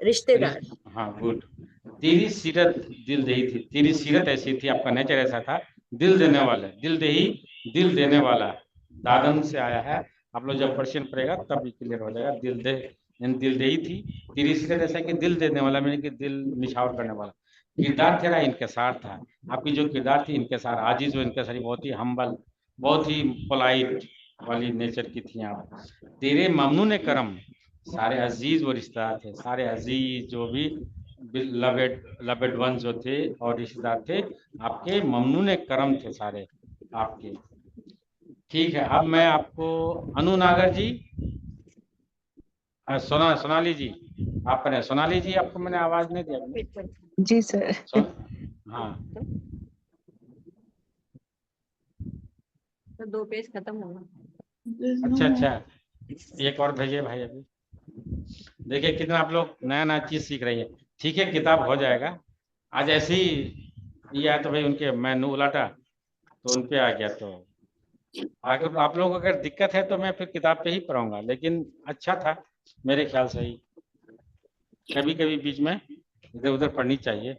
रिश्तेदार। हाँ गुड। तेरी सीरत दिल दही थी, तेरी सीरत ऐसी थी, आपका नेचर ऐसा था, दिल देने वाला, दिल दही, दिल देने वाला, दादन से आया है। आप लोग जब पर्शियन पढ़ेगा तब ये क्लियर हो जाएगा। दिल दे यानी दिल दही थी। तेरी सीरत ऐसा कि दिल देने वाला, मैंने कि दिल निछावर करने वाला। किरदार तेरा इनकसार था, आपकी जो किरदार थी इनकसार, आजीज व इनकसारी, बहुत ही हम्बल, बहुत ही पोलाइट वाली नेचर की थी आप। तेरे ममनून करम, सारे अजीज वो रिश्तेदार थे, सारे अजीज जो भी लवेड वन जो थे और रिश्तेदार थे आपके ममनून करम थे सारे आपके। ठीक है, अब मैं आपको अनु नागर जी, सोनाली जी, आप पढ़े। सोनाली जी, आपको मैंने आवाज नहीं दिया। जी सर। हाँ तो 2 पेज खत्म होगा। There's no अच्छा more. अच्छा, एक और भेजिए भाई। अभी देखिए कितना आप लोग नया नया चीज सीख रही है। ठीक है, किताब हो जाएगा। आज ऐसे ही ये आया तो भाई उनके मैं उलाटा तो उनपे आ गया। तो अगर आप लोगों को अगर दिक्कत है तो मैं फिर किताब पे ही पढ़ाऊंगा, लेकिन अच्छा था मेरे ख्याल से ही। कभी कभी बीच में इधर उधर पढ़नी चाहिए।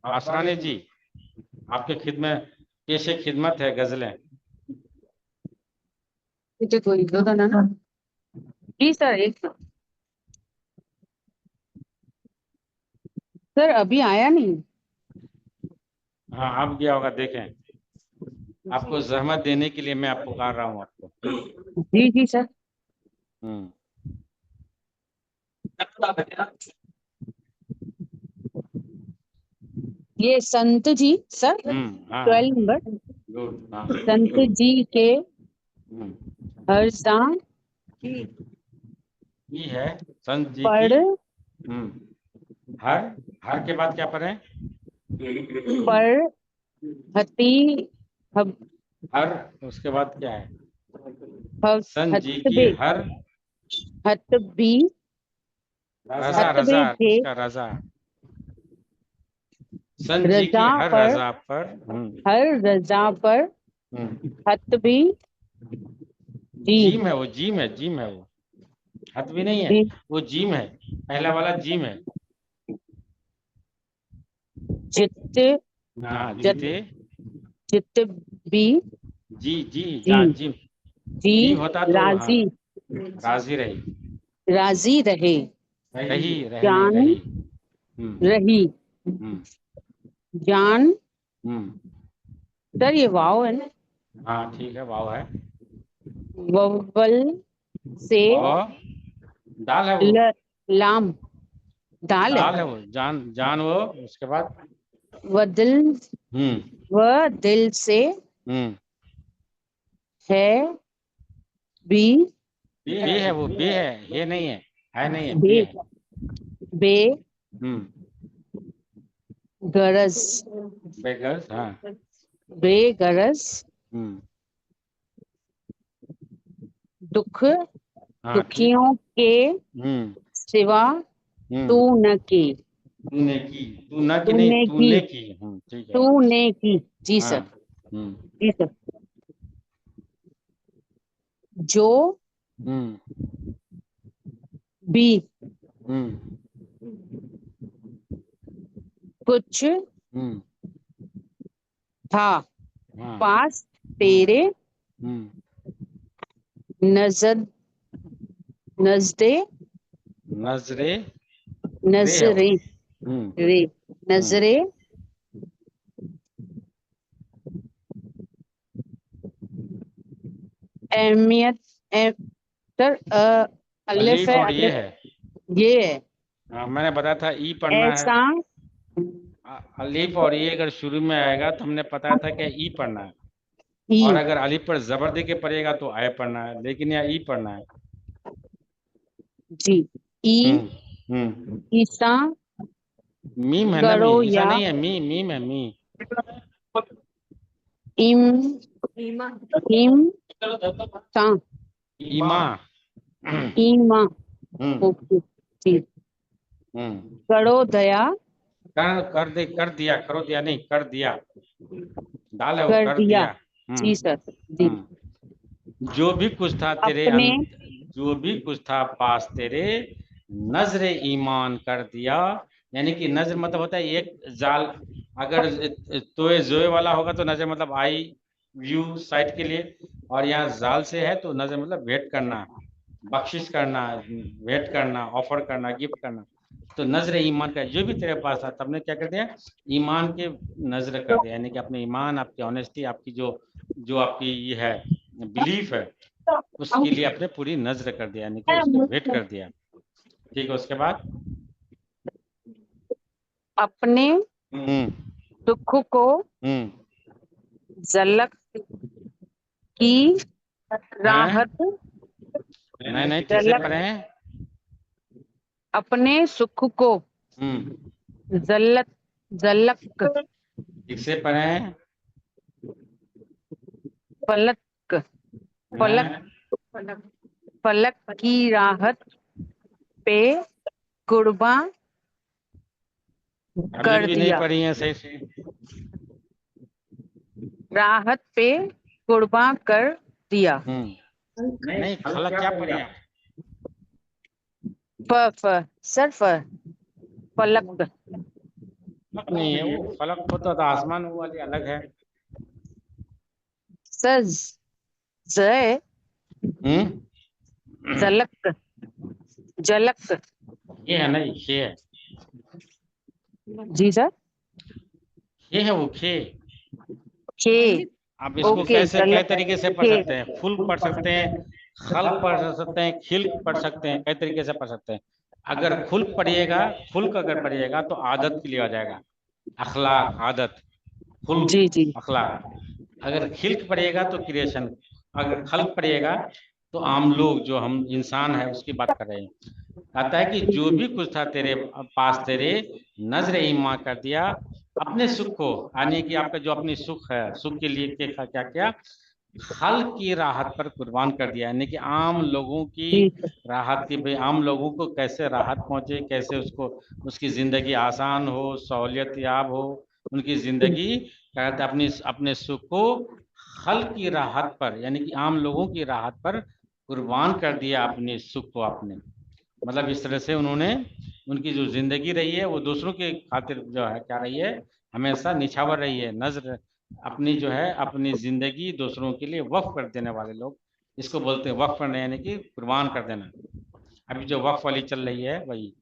आसरानी जी, आपके खिदमत पेशे खिदमत है गजलें। कोई दो ना। जी सर, एक सर अभी आया नहीं। हाँ अब गया होगा, देखें। आपको जहमत देने के लिए मैं आपको पुकार रहा हूँ आपको। जी जी सर। हम्म ये संत जी सर, हाँ 12 नंबर। गुड। हाँ संत जी के हर शाम ये है संत जी की। पढ़ हर हर के बाद क्या पढ़े? पर हती हब हर उसके बाद क्या है? हब संत जी की हतबे हर हतबी रजा हतबे रजा के उसका रजा। संत जी की रजा हर पर रजा पर हर रजा पर हतबी जी जीम है, वो जीम है, जीम है वो, हत भी नहीं है, जी वो जीम है, पहला वाला जीम है। जित हाँ जत जीते जित भी जी जी जी जीम जी जीम होता तो हाँ राजी राजी रही, राजी रहे रही रहने जान रही। हम्म रही हम्म जान। हम्म सर ये वाव है ना। हाँ ठीक है, वाव है। वव्वल से वो दाल है, वो लाम दाल दाल है। है, वो जान जान वो उसके बाद व दिल हम्म व दिल से हम्म है भी बे है, वो बे है, ये नहीं है नहीं है, बे बे है। बे हम्म गरज बेगर्स हाँ। बेगरज हम्म दुख हाँ ठीक। दुखियों के हम्म सिवा तू न की तूने की, तू ना की नहीं, तूने की तूने की। ठीक है। तूने की। जी हाँ सर। जी सर। जो हम्म भी हम्म कुछ हम्म था हाँ पास हम्म तेरे हम्म नजद नजदे नजरे नजरे रे नजरे अहमियत सर अलिफ अलीफ है और ये है। ये है हाँ, मैंने बताया था ई पढ़ना है। ऐसा अलीफ और ये अगर शुरू में आएगा तो हमने बताया था कि ई पढ़ना है, ई और अगर अलीफ पर जबर दे के पढ़ेगा तो आय पढ़ना है, लेकिन यहाँ ई पढ़ना है। जी ई ईसा मीम है ना, गड़ो मी ईसा या नहीं है, मीम है, मी। इम ईमा इम सा ईमा। ईमा हम्म ओके जी हम्म गड़ो दया कर दिया, करो दिया नहीं, कर दिया, डाल है वो, कर कर दिया दिया। जी सर जी जो भी कुछ था तेरे अपने जो भी कुछ था पास तेरे, नजरे ईमान कर दिया। यानी कि नजर मतलब होता है एक जाल, अगर तोए जोए वाला होगा तो नजर मतलब आई व्यू साइट के लिए, और यहाँ जाल से है तो नजर मतलब भेंट करना, बख्शिश करना, भेंट करना, ऑफर करना, गिफ्ट करना। तो नजर ईमान का जो भी तेरे पास था, तब ने क्या कर दिया, ईमान के नजर कर दिया, यानी कि अपने ईमान, आपकी ऑनेस्टी, आपकी जो जो आपकी ये है बिलीफ है, उसके लिए अपने पूरी नजर कर दिया, यानी कि उसको भेंट कर दिया। ठीक है, उसके बाद अपने दुख को झलक की राहत नहीं नहीं, ठीक से झलक पढ़े। अपने सुख को झलक झलक ठीक से पढ़े। फलक फलक फलक की राहत पे कुर्बान अभी कर भी नहीं दिया पढ़ी है सही से। राहत पे कुर्बान कर दिया नहीं, खलक क्या पढ़ी आप? सर फलक फलक नहीं है वो, फलक होता था आसमान, वो वाली अलग है। सर जय झलक झलक ये है नहीं, खे है, जी सर खे है वो, खे। खे आप इसको ओके कैसे, कई झलक तरीके से पढ़ खे सकते हैं, फुल पढ़ सकते हैं, खल पढ़ सकते हैं, खिल पढ़ सकते हैं, कई तरीके से पढ़ सकते हैं। अगर खुल पढ़िएगा, खुल का अगर पढ़िएगा तो आदत के लिए आ जाएगा, अखलाक, आदत, खुल जी जी अखलाक। अगर खिल्क पढ़िएगा तो क्रिएशन, अगर खल्क पढ़िएगा तो आम लोग, जो हम इंसान है उसकी बात कर रहे हैं। कहता है कि जो भी कुछ था तेरे पास तेरे, नजर ईमा कर दिया अपने सुख को, यानी कि आपका जो अपनी सुख है, सुख के लिए क्या क्या क्या, खल की राहत पर कुर्बान कर दिया, यानी कि आम लोगों की राहत की, भाई आम लोगों को कैसे राहत पहुंचे, कैसे उसको उसकी जिंदगी आसान हो, सहूलियत याब हो, उनकी जिंदगी, कहते अपनी अपने सुख को खल की राहत पर, यानी कि आम लोगों की राहत पर कुर्बान कर दिया अपने सुख को आपने। मतलब इस तरह से उन्होंने, उनकी जो जिंदगी रही है वो दूसरों के खातिर जो है क्या रही है, हमेशा निछावर रही है। नजर अपनी जो है, अपनी जिंदगी दूसरों के लिए वक्फ कर देने वाले लोग, इसको बोलते हैं वक्फ करना, यानी कि कुर्बान कर देना। अभी जो वक्फ वाली चल रही है वही,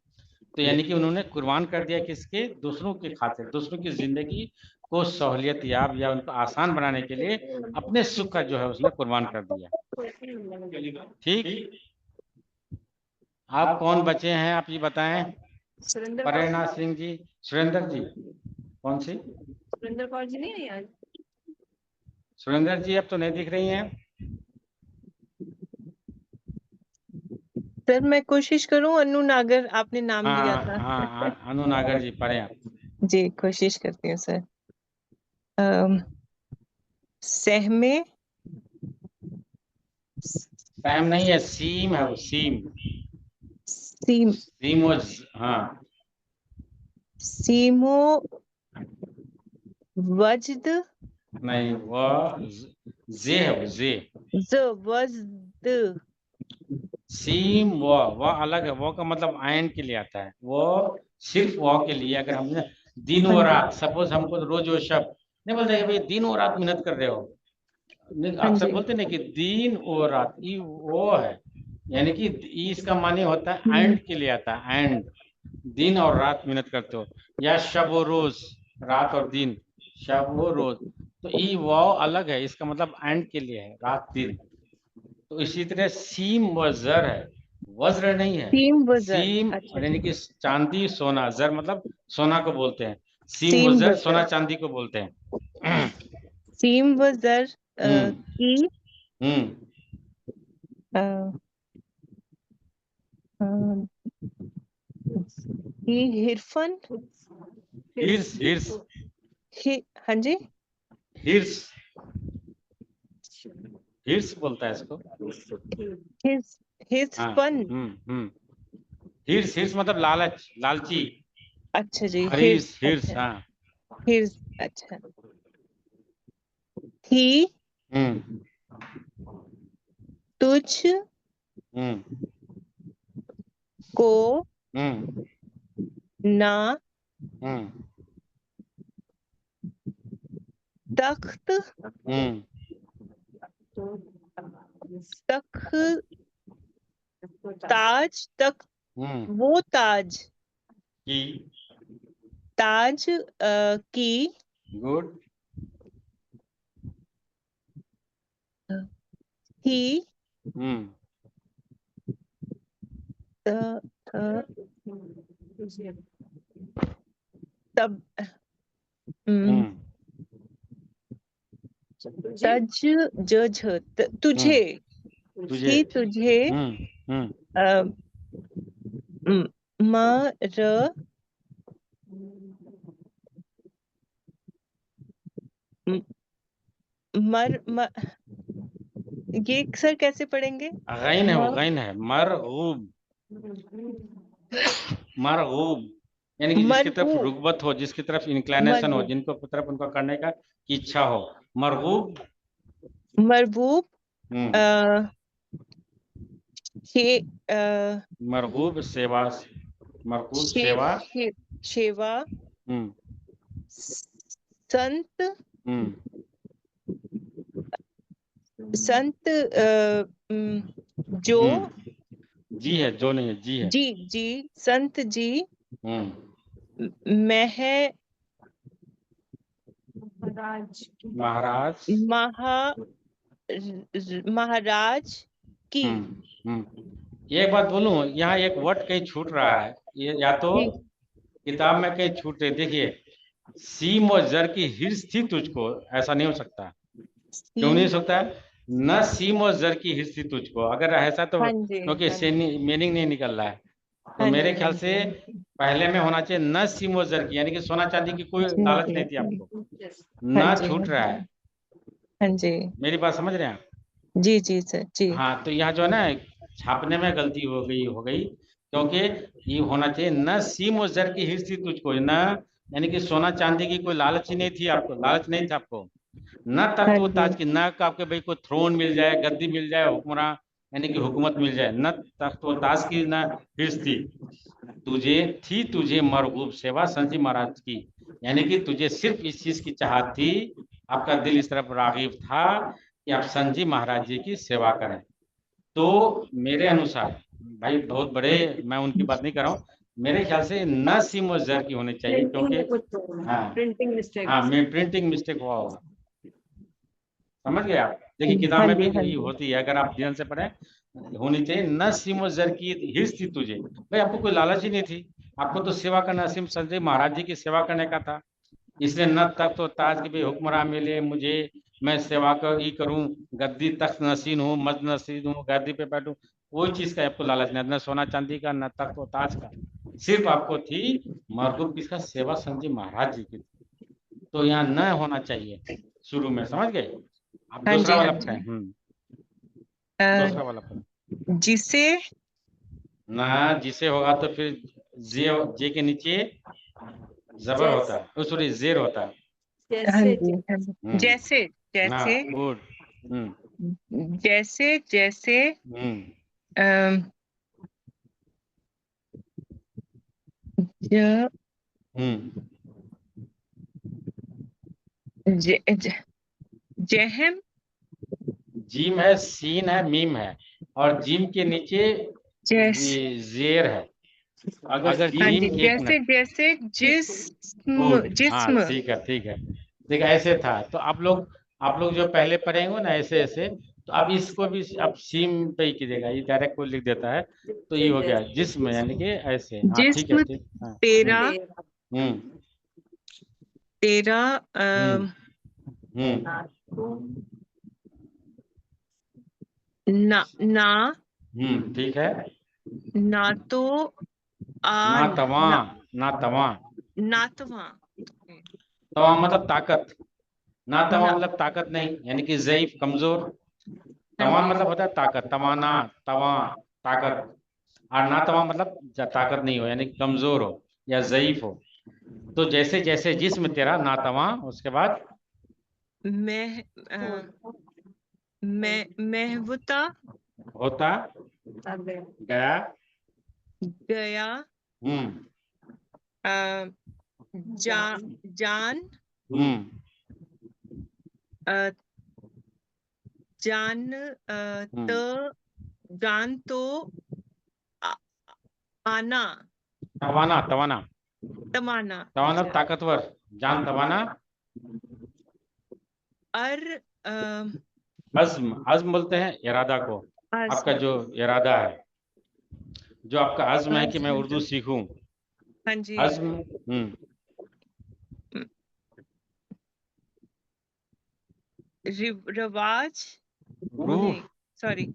तो यानी कि उन्होंने कुर्बान कर दिया किसके, दूसरों के खातिर, दूसरों की जिंदगी को सहूलियत याब या उनको आसान बनाने के लिए अपने सुख का जो है उसने कुर्बान कर दिया। ठीक, आप कौन बचे हैं आप ये बताएं। सुरेंद्र प्रेरणा सिंह जी, सुरेंद्र जी, कौन सी सुरेंद्र कौर जी नहीं है आज? सुरेंद्र जी अब तो नहीं दिख रही हैं। सर मैं कोशिश करूं, अनु नागर आपने नाम लिया हाँ था। हाँ, अनु नागर जी पढ़े आप। जी कोशिश करती हूँ सर। सहमे टाइम नहीं है, सीम है वो, सीम सीम सीम वो हाँ, सीमो वजद नहीं वो जे है, वो जे, ज वजद सीम वो अलग है, वो का मतलब आयन के लिए आता है, वो सिर्फ वो के लिए। अगर हमने दिन और रात, सपोज हमको रोज वो शब्द नहीं बोलते कि भाई दिन और रात मेहनत कर रहे हो, नहीं, हाँ अक्सर जी। बोलते ना कि दिन और रात, ये वो है, यानी कि इसका माने होता है एंड के लिए आता है, एंड दिन और रात मेहनत करते हो, या शब और रोज, रात और दिन, शब और रोज, तो ई वाव अलग है, इसका मतलब एंड के लिए है, रात दिन। तो इसी तरह सीम व जर है, वज्र नहीं है, सीम वजर, सीम अच्छा। यानी कि चांदी सोना, जर मतलब सोना को बोलते हैं, सीम व सीम जर सोना वजर, चांदी को बोलते हैं। सीम वजर हम्म की हम्म अ, अ, की हिरफन, हिर्स हिर्स हाँ जी, हिर्स हिर्स बोलता है इसको। हिज हाँ हिजफन, हिर्स हिर्स मतलब लालच, लालची, अच्छा जी, हरीस हिर्स, हिर्स, अच्छा, हाँ। हिर्स, अच्छा। थी हम्म तुझ हम्म को हम्म ना हम्म तख्त हम्म तख ताज तक, वो ताज, की, ताज की गुड, ही हम्म त, थ, तब हम्म तज जझ तुझे, तुझे, ही तुझे हम्म अ, म म, र म- मर म, ये सर कैसे पढ़ेंगे? गैन है, वो म गैन है, मरगूब, मरगूब यानी कि जिसकी तरफ मरगूब, रुगबत हो, जिसकी तरफ इंक्लिनेशन हो, मरगूब, जिनको तरफ उनको करने का की इच्छा हो, मरगूब। मरबूब अ, हे मरगूब सेवा, मरगूब शेव सेवा। शेवा, हम्म संत हम्म संत जो जी है, जो नहीं है, जी है। जी जी संत जी मह महाराज। महा महाराज की, ये एक बात बोलूं, यहाँ एक वर्ड कहीं छूट रहा है, ये या तो जी किताब में कहीं छूट रही, देखिए, सीम और जर की हिर्स थी तुझको, ऐसा नहीं हो सकता। क्यों नहीं हो सकता? न सीम और जर की हिर्स थी तुझको, अगर ऐसा तो हाँ जी, क्योंकि हाँ जी, मीनिंग नहीं निकल रहा है, तो हाँ मेरे जी, ख्याल से पहले में होना चाहिए न सीम और जर की, यानी कि सोना चांदी की कोई लालच नहीं थी आपको, हाँ ना जी, छूट रहा है। हाँ जी, मेरी बात समझ रहे हैं आप? जी जी सर जी, हाँ, तो यहाँ जो है ना, छापने में गलती हो गई, क्योंकि ये होना चाहिए न सीम और जर की हिर्स थी तुझको, न यानी कि सोना चांदी की कोई लालच ही नहीं थी आपको, लालच नहीं था आपको, न तख्त हाँ व जी, ताज की, न का आपके भाई कोई थ्रोन मिल जाए, गद्दी मिल जाए, हुक्मरान यानी कि हुकूमत मिल जाए, न तख्त व ताज की न हिर्स थी तुझे मरगूब सेवा संजी महाराज की, यानी कि तुझे सिर्फ इस चीज की चाहत थी, आपका दिल इस तरफ रागिब था कि आप संजी महाराज जी की सेवा करें। तो मेरे अनुसार, भाई बहुत बड़े, मैं उनकी बात नहीं कर रहा हूँ, मेरे ख्याल से न सीम और जर की होनी चाहिए, क्योंकि हाँ प्रिंटिंग मिस्टेक। हाँ, मैं प्रिंटिंग मिस्टेक हुआ होगा, समझ गए आप? देखिए किताब हाँ में भी जी, हाँ ये जी, होती है, अगर आप ध्यान से पढ़े, होनी चाहिए न सीम और जर की हिर्स थी तुझे, भाई आपको कोई लालच ही नहीं थी, आपको तो सेवा करना, सिम संजय महाराज जी की सेवा करने का था, इसलिए न तख्त और ताज के भी हुक्मरान मिले मुझे, मैं सेवा कर ही करूं, गद्दी तख्त नसीन हूँ, मज नसीन हूँ, गद्दी पे बैठूं, कोई चीज का आपको लालच नहीं, न सोना चांदी का, न तख्त और ताज का, सिर्फ आपको थी मरगूब किसका, सेवा संजय महाराज जी की। तो यहाँ न होना चाहिए शुरू में, समझ गए आप? हाँ दूसरा जी, हाँ वाला जी, पढ़े, अ, दूसरा वाला पढ़े। जिसे ना जिसे होगा तो फिर जे, जे के नीचे जबर होता है, सॉरी जेर होता है। हाँ जैसे जी, हाँ जी, हम्म जैसे हाँ, जैसे गुड। हम्म जैसे जैसे हम्म अम, ज, हम्म ज, ज, जहम जीम है, सीन है, मीम है, और जीम के नीचे जेर है। अगर हाँ जीम जी, एक जैसे मिनट जैसे हाँ जिस्म ठीक है ठीक है। देखिए ऐसे था, तो आप लोग जो पहले पढ़ेंगे ना ऐसे ऐसे, तो अब इसको भी अब सीम पे ही कीजिएगा, ये डायरेक्ट कोई लिख देता है तो ये हो गया जिस्म, यानी कि ऐसे। हाँ ठीक है जिस्म ठीक। हाँ तेरा हम्म तेरा हम्म ना ना ठीक है। ना तो ना तवा, ना ना तवा, नातवा तवा मतलब ताकत, ना तवा ना मतलब ताकत नहीं, यानी कि ज़ईफ, कमजोर। हाँ तवान जी मतलब होता है ताकत, तवाना, तवा, ताकत। और ना तवा मतलब ताकत नहीं हो, यानी कि कमजोर हो या ज़ईफ हो। तो जैसे जैसे जिस्म तेरा ना तवा, उसके बाद मैं मैं महवता होता गया। गया हम्म जान हम्म जान त जान तो आ- आना तवाना, तवाना, तमाना तवाना अच्छा ताकतवर, जान तवाना। अर अज़्म, अज़्म बोलते हैं इरादा को, आपका जो इरादा है, जो आपका अज़्म है कि मैं उर्दू सीखूं, हाँ जी अज़्म। रवाज रूह, सॉरी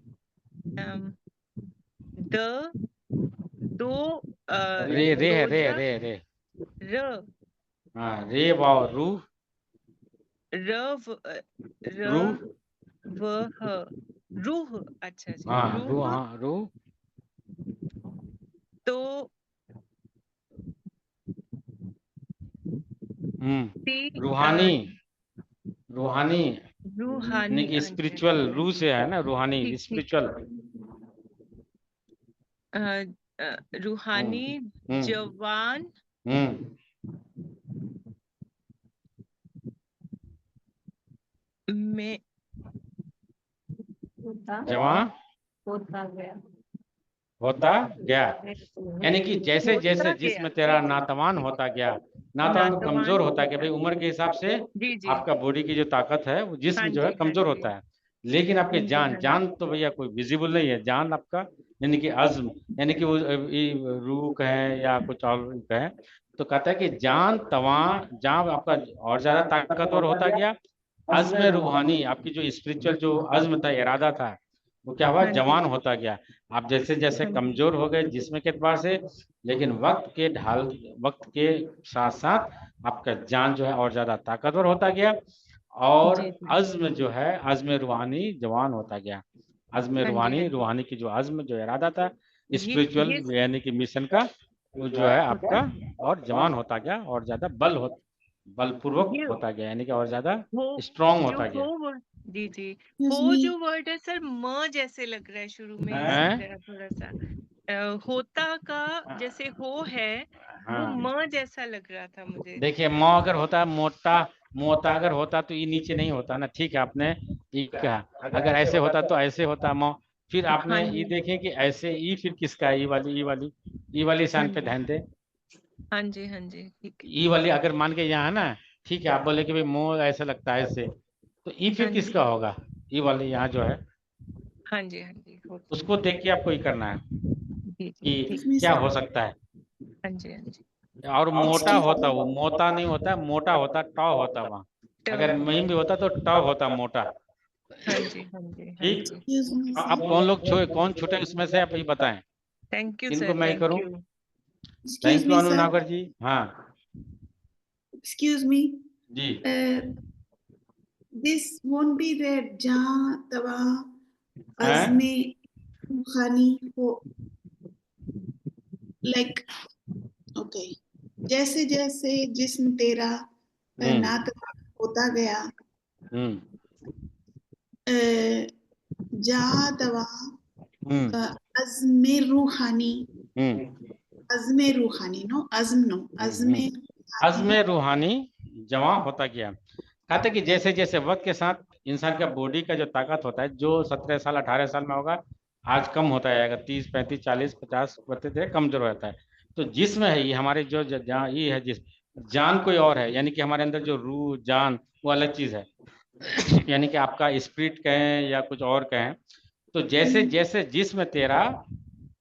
द दो रे रे है, रे रोजा रे रे। र हाँ रे वाव, रूह, र र रूह। वह रूह अच्छा जी हाँ रूह, रूह हाँ रूह। तो रूहानी, रूहानी यानी रूहानी कि हाँ जी स्पिरिचुअल, रूह से है ना, रूहानी ठीक ठीक स्पिरिचुअल। रूहानी जवान में जवान होता गया, यानी कि जैसे जैसे होता जिस्म गया तेरा नातवान होता गया, नातवान कमजोर नातवान होता गया, भाई उम्र के हिसाब से जी जी आपका बॉडी की जो ताकत है वो हाँ जिस्म जो है जी हाँ कमजोर जी होता है। लेकिन आपके हाँ जी जान, हाँ जी जान तो भैया कोई विजिबल नहीं है, जान आपका यानी कि अज़्म, यानी कि वो रूह कहें या कुछ और कहें, तो कहता है कि जान तवा, जान आपका और ज्यादा ताकतवर होता गया। अज़्म रूहानी, आपकी जो स्पिरिचुअल जो अज़्म था, इरादा था, वो क्या हुआ, हाँ जी जवान होता गया। आप जैसे जैसे हाँ जी कमजोर हो गए जिस्म के एतबार से, लेकिन वक्त के साथ साथ आपका जान जो है और ज्यादा ताकतवर होता गया, और जी जी अज़्म जो है, अज़्म रूहानी जवान होता गया। अज़्म हाँ जी हाँ रूहानी, जी रूहानी की जो अज़्म जो इरादा था स्पिरिचुअल ये यानी कि मिशन का, वो जो है आपका और जवान होता गया, और ज्यादा बलपूर्वक ये होता गया, यानी कि और ज्यादा हो स्ट्रांग जो होता हो गया। वर्ड जी जी Excuse हो me. जो वर्ड है सर म जैसे लग रहा है शुरू में हैं? जरा थोड़ा सा होता का जैसे हो है वो हाँ म जैसा लग रहा था मुझे देखिए, मौ अगर होता है मोटा, मोटा अगर होता तो ये नीचे नहीं होता ना, ठीक है आपने ये कहा। अगर ऐसे होता तो ऐसे होता मौ। फिर हाँ आपने ये जी देखें कि ऐसे ई फिर किसका है, ई वाली हाँ शान पे जी ध्यान दे। हाँ जी हाँ जी ठीक है ई वाली अगर मान के यहाँ है ना, ठीक है, आप बोले कि भाई मो ऐसा लगता है ऐसे, तो ई हाँ फिर जी किसका होगा, ई वाली यहाँ जो है, हाँ जी हाँ जी होता उसको देख के आपको ये करना है जी जी कि ठीक Excuse me, क्या sir. हो सकता है। हाँ जी हाँ जी और मोटा Excuse होता, me. वो मोटा नहीं होता, मोटा होता, टॉ होता वहाँ। तो अगर महीन भी होता तो टॉ होता, मोटा। हाँ जी हाँ जी हाँ ठीक। जी Excuse me, अब sir. कौन छूटे इसमें से, आप ये बताएं, थैंक यू किनको सर मैं थैंक करूं। You Excuse thank you me, Anu sir. नागर जी। हाँ Excuse me. Ji. This won't be there. जहाँ तवा हैं? अज़्मे रूहानी हो, like okay. जैसे जैसे जिस्म तेरा नातवा होता गया, हम्म जहाँ तवा हम्म अज़्मे रूहानी, हम्म अज़्मे रूहानी, नो अज़्म, नो अज़्मे अज़्म रूहानी जवां होता गया। कहते कि जैसे जैसे वक्त के साथ इंसान का बॉडी का जो ताकत होता है जो 17 साल 18 साल में होगा, आज कम होता जाएगा, 30 35 40 50 बढ़ते धीरे कमजोर हो जाता है। तो जिसम है ये हमारे जो ये है, जिस जान कोई और है, यानी कि हमारे अंदर जो रूह जान वो अलग चीज है यानी कि आपका स्पिरिट कहें या कुछ और कहें। तो जैसे जैसे जिस्म तेरा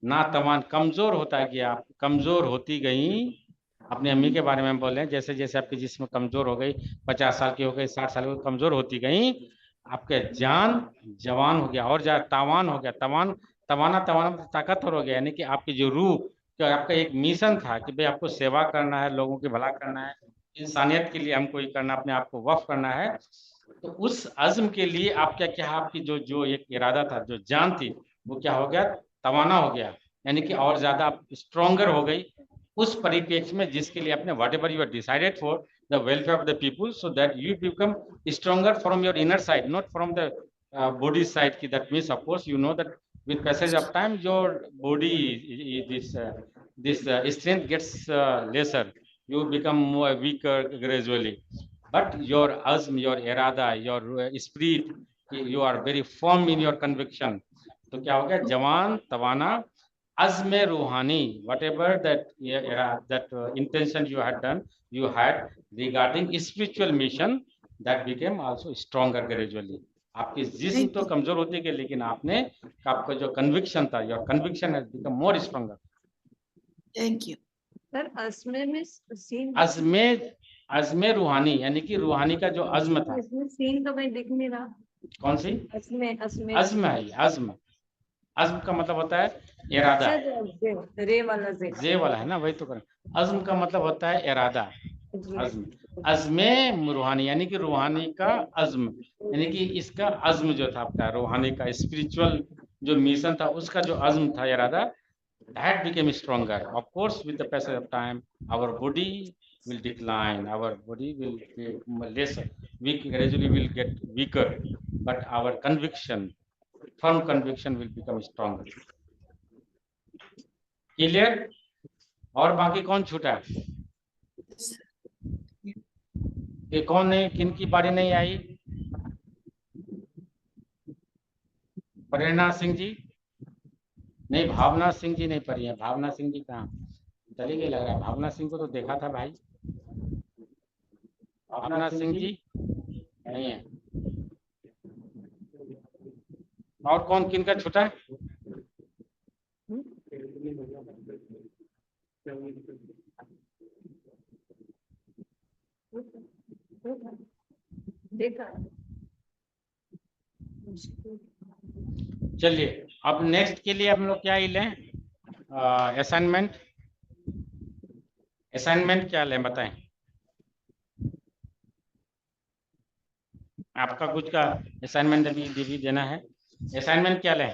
नातवान कमजोर होता गया, कमजोर होती गई, अपनी अम्मी के बारे में बोल रहे हैं, जैसे जैसे आपकी जिस्म कमजोर हो गई, 50 साल की हो गई, 60 साल की कमजोर होती गई, आपके जान जवान हो गया और ज्यादा तावान हो गया, तवाना तवाना ताकतवर हो गया, यानी कि आपकी जो रूह, कि आपका एक मिशन था कि भाई आपको सेवा करना है, लोगों की भला करना है, इंसानियत के लिए हमको ये करना, अपने आप को वक्फ करना है। तो उस अज़्म के लिए आप क्या क्या आपकी जो जो एक इरादा था, जो जान थी, वो क्या हो गया, तवाना हो गया, यानी कि और ज्यादा स्ट्रोंगर हो गई उस परिप्रेक्ष्य में जिसके लिए आपने whatever you are decided for the welfare of the people, so that you become stronger from your inner side, not from the body side ki that means of course you know that with passage of time your body this strength gets lesser, you become more weaker gradually, but your azm, your irada, your spirit, you are very firm in your conviction. तो क्या हो गया, जवान तवाना azm रूहानी, whatever that intention you had done, you had regarding spiritual mission, that became also stronger gradually. आपकी जिस्म तो कमजोर होती गई, लेकिन आपने आपका जो कन्विक्शन था, your conviction has become more stronger. Thank you sir अस्मे में सीन अज़्मे रूहानी, यानी कि रूहानी का जो अज़्म था। इसमें सीन तो मैं दिख नहीं रहा। कौन सी? अस्मे अस्मे अज़्म है, अज़्म। अज़्म का मतलब होता है इरादा, रे वाला जे वाला है ना, वही तो करें। अज़्म का मतलब होता है इरादा, अज़्म। अज़्मे रूहानी यानी कि रूहानी का अज़्म, यानी कि इसका अज़्म जो था आपका रूहानी का स्पिरिचुअल जो मिशन था, उसका जो अज़्म था, इरादा, that became stronger. Of course, with the passage of time, our body will decline, our body will be less weak, gradually will get weaker, but our conviction, firm conviction will become stronger. Clear? और बाकी कौन छूटा? ये कौन है, किन की बारी नहीं आई? प्रेरणा सिंह जी नहीं, भावना सिंह जी नहीं पढ़ी है। भावना सिंह जी कहाँ चली गई, लग रहा है। भावना सिंह को तो देखा था भाई। भावना सिंह जी नहीं है। और कौन, किन का छूटा? देखा। चलिए अब नेक्स्ट के लिए हम लोग क्या ही लें, असाइनमेंट। असाइनमेंट क्या लें बताएं? आपका कुछ का असाइनमेंट अभी देना है। असाइनमेंट क्या लें?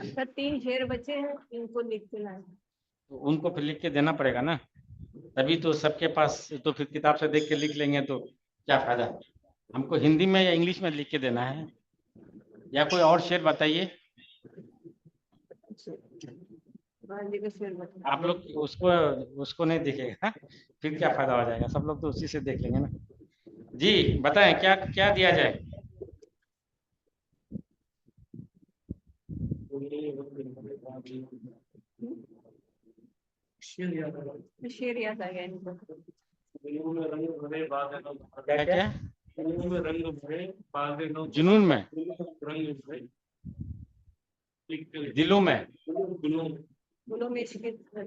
सर 3 शेर बचे हैं, इनको लिख के लाए। तो उनको फिर लिख के देना पड़ेगा ना, तभी तो सबके पास, तो फिर किताब से देख के लिख लेंगे तो क्या फायदा। हमको हिंदी में या इंग्लिश में लिख के देना है, या कोई और शेर बताइए। आप लोग उसको नहीं दिखेगा, फिर क्या फायदा हो जाएगा, सब लोग तो उसी से देख लेंगे ना। जी बताएं, क्या क्या दिया जाए? शेर याद आ गया इनको। क्या क्या? जुनून में, दिलों में,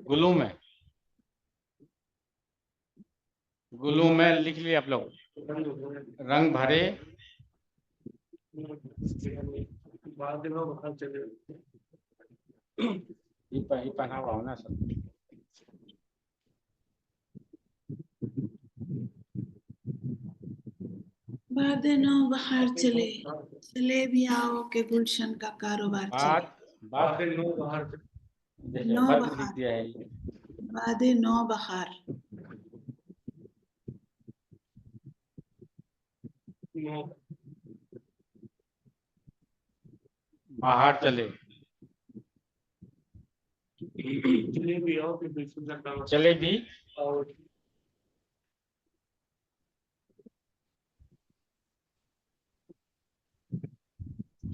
गुलों में, गुलों में लिख लिए आप लोग। रंग भरे ये पहना हुआ हो ना सब। बादे नौ बहार चले, चले भी आओ के गुलशन का कारोबार चले। बात नौ बहार, देखिए नौ बद बहार, लिख दिया है ये। बादे नौ बहार, बाहर चले, चले भी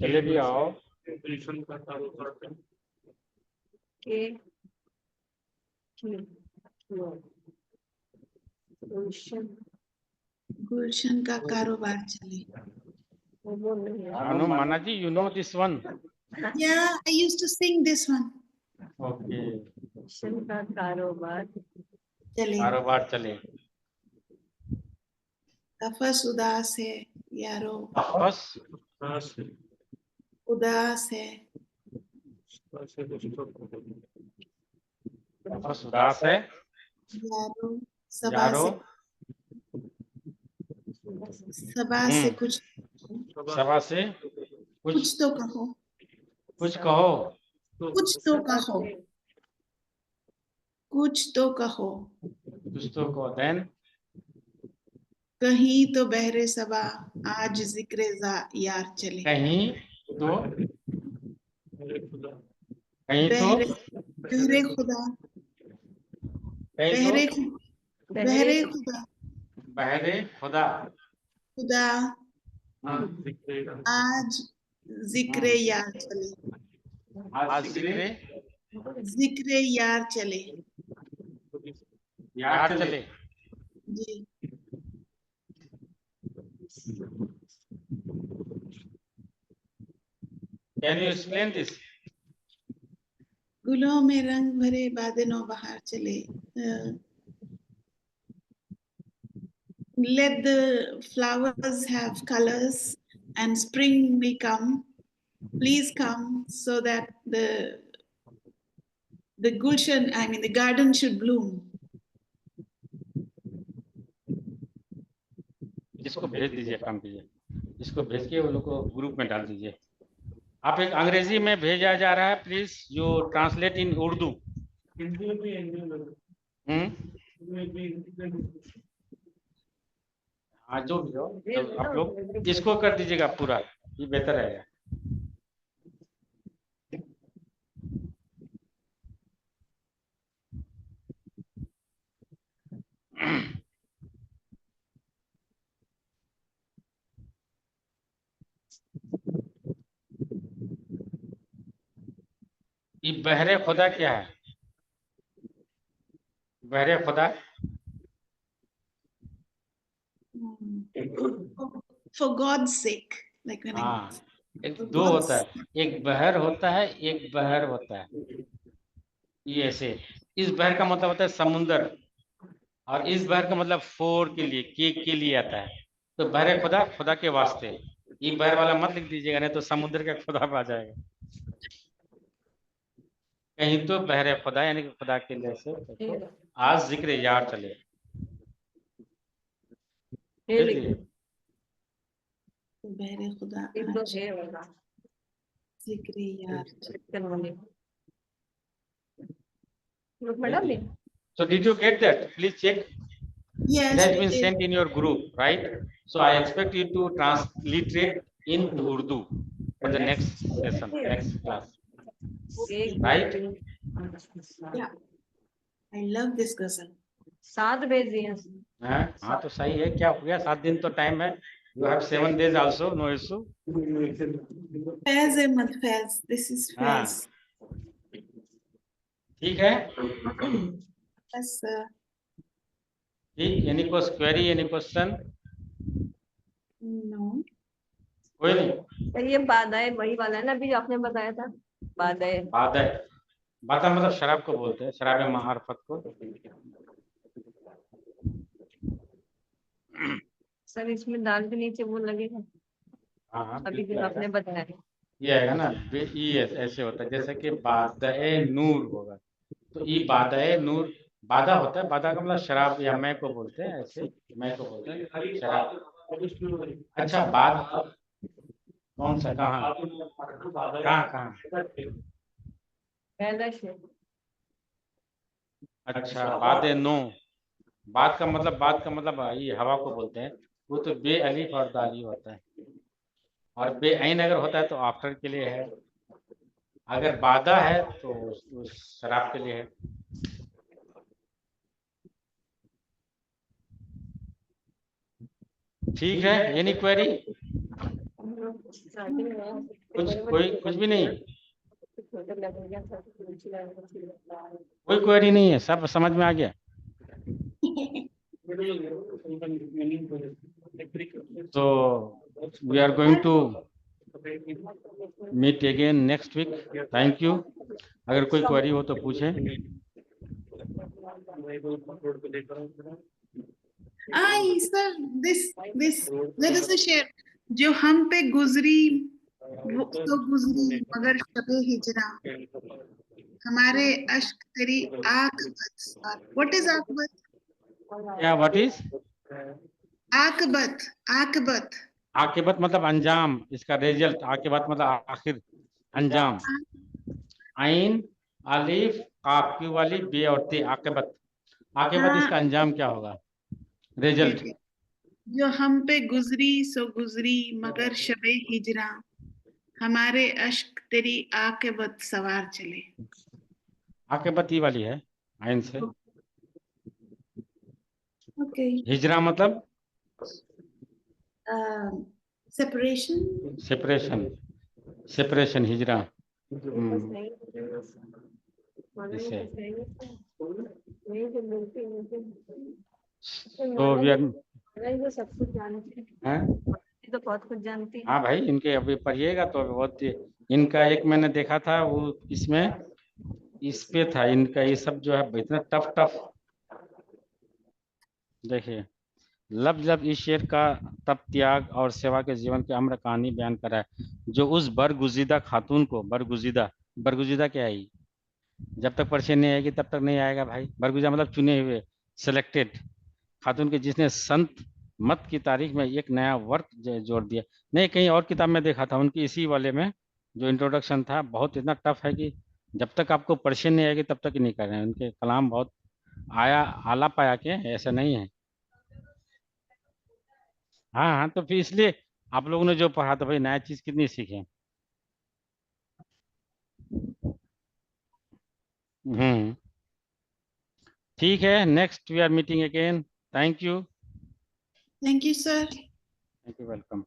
चले भी आओ। के गुलशन गुलशन का कारोबार चले। वो नहीं है। अनु माना जी, you know this one? Yeah, I used to sing this one. Okay, गुलशन का कारोबार चले। कारोबार चले। तफस उदास है यारो, बस उदास है। बस उदास है यारो सबा यारो। से, सबा से कुछ सभा से कुछ तो कहो, कुछ कहो। कुछ तो कहो, कुछ तो कहो। कुछ तो कहो। देन कहीं तो बहरे सबा आज जिक्र यार चले। कहीं तो बहरे बहरे खुदा, बहरे बहरे खुदा, बहरे खुदा। खुदा आज जिक्र यार चले। आज जिक्र यार चले। यार चले। जी। Can you explain this? गुलों में रंग भरे बादलों बहार चले। Let the flowers have colors and spring may come. Please come so that the gulshan, I mean the garden should bloom. इसको भेज दीजिए, काम कीजिए, इसको भेज के वो लोग को ग्रुप में डाल दीजिए। आप एक अंग्रेजी में भेजा जा रहा है, प्लीज यू ट्रांसलेट इन उर्दू। हाँ, जो भी हो, तो आप लोग इसको कर दीजिएगा पूरा, ये बेहतर रहेगा। ये बहरे खुदा क्या है? बहरे खुदा For God's sake, like when हाँ, एक दो होता है, एक बहर होता है, एक बहर होता है। ये ऐसे, इस बहर का मतलब होता है समुंदर, और इस बहर का मतलब फोर के लिए, केक के लिए आता है। तो बहरे खुदा, खुदा के वास्ते। ये बहर वाला मत लिख दीजिएगा, नहीं तो समुद्र का खुदा आ जाएगा। कहीं तो बहरे खुदा यानी कि खुदा के लिए से तो आज जिक्र यार चले। बहरे खुदा जिक्र यार चले। So did you get that? Please check. Yes, It has been sent in your group, right? So I expect you to transliterate in Urdu for the next session, next class. Right? Yeah. I love this ghazal. 7 भेज दिए। हाँ, तो सही है। क्या हो गया? 7 दिन तो टाइम है। You have 7 days also, no issue. Faiz Ahmed Faiz. This is Faiz. ठीक है? Yes, sir. ठीक, any query, any question? No. कोई नहीं। ये बादाए वही वाला है ना, अभी आपने बताया था। बादाए बादा मतलब शराब को बोलते हैं, शराब मार्फत को। सर इसमें दाल के नीचे वो लगेगा। हाँ, अभी जो आपने बताया ये आएगा ना, ऐसे होता है, जैसे कि बादाए नूर होगा, तो ई बादाए नूर, बादा होता है, बादा का मतलब शराब या मैं को बोलते हैं, ऐसे मैं को बोलते हैं शराब। अच्छा, बाद कौन सा, कहाँ कहाँ? अच्छा, बादे नो, बाद का मतलब ये हवा को बोलते हैं, वो तो बे अलीफ और दाली होता है, और बे ऐन अगर होता है तो आफ्टर के लिए है, अगर बादा है तो उस शराब के लिए है। ठीक है, एनी क्वेरी? कुछ भी नहीं, कोई क्वेरी नहीं है, सब समझ में आ गया। तो we are going to meet again next week. Thank you. अगर कोई क्वेरी हो तो पूछें। Sir this let us share जो हम पे गुजरी वो तो गुजरी मगर शबे हिजरा हमारे अश्क तेरी आकबत। What is आकबत? क्या व्हाट इज आकबत? आकबत आकिबत मतलब अंजाम, इसका रिजल्ट। आकिबत मतलब आखिर, अंजाम। आइन अलिफ काफ की वाली बे और ते, आकिबत। आकिबत इसका अंजाम क्या होगा, रिजल्ट। जो हम पे गुजरी सो गुजरी मगर शबे हिजरा हमारे अश्क तेरी आकबत सवार चले। आकिबत ही वाली है आइन से। ओके। हिजरा मतलब सेपरेशन। Separation, separation हिजरा। इसे तो वी आर सब कुछ जानते हैं। हैं, तो बहुत कुछ जानती हाँ भाई, इनके अभी पढ़िएगा तो बहुत। इनका एक मैंने देखा था वो इसमें इस पे था इनका, ये सब जो है इतना टफ टफ। देखिए, लब लब इस शेर का तप त्याग और सेवा के जीवन की अम्र कहानी बयान करा है, जो उस बरगुजीदा खातून को, बरगुजीदा, बरगुजीदा क्या है, जब तक पर्चे नहीं आएगी तब तक नहीं आएगा भाई। बरगुजीदा मतलब चुने हुए, सिलेक्टेड खातून के, जिसने संत मत की तारीख में एक नया वर्क जोड़ दिया। नहीं, कहीं और किताब में देखा था उनकी, इसी वाले में जो इंट्रोडक्शन था, बहुत इतना टफ है कि जब तक आपको पर्चे नहीं आएगी तब तक ही नहीं कर रहे हैं। उनके कलाम बहुत आया आला पाया के, ऐसा नहीं है। हाँ हाँ, तो फिर इसलिए आप लोगों ने जो पढ़ा तो भाई नया चीज कितनी सीखे। ठीक है, next we are meeting again. Thank you. Thank you sir. Thank you, welcome.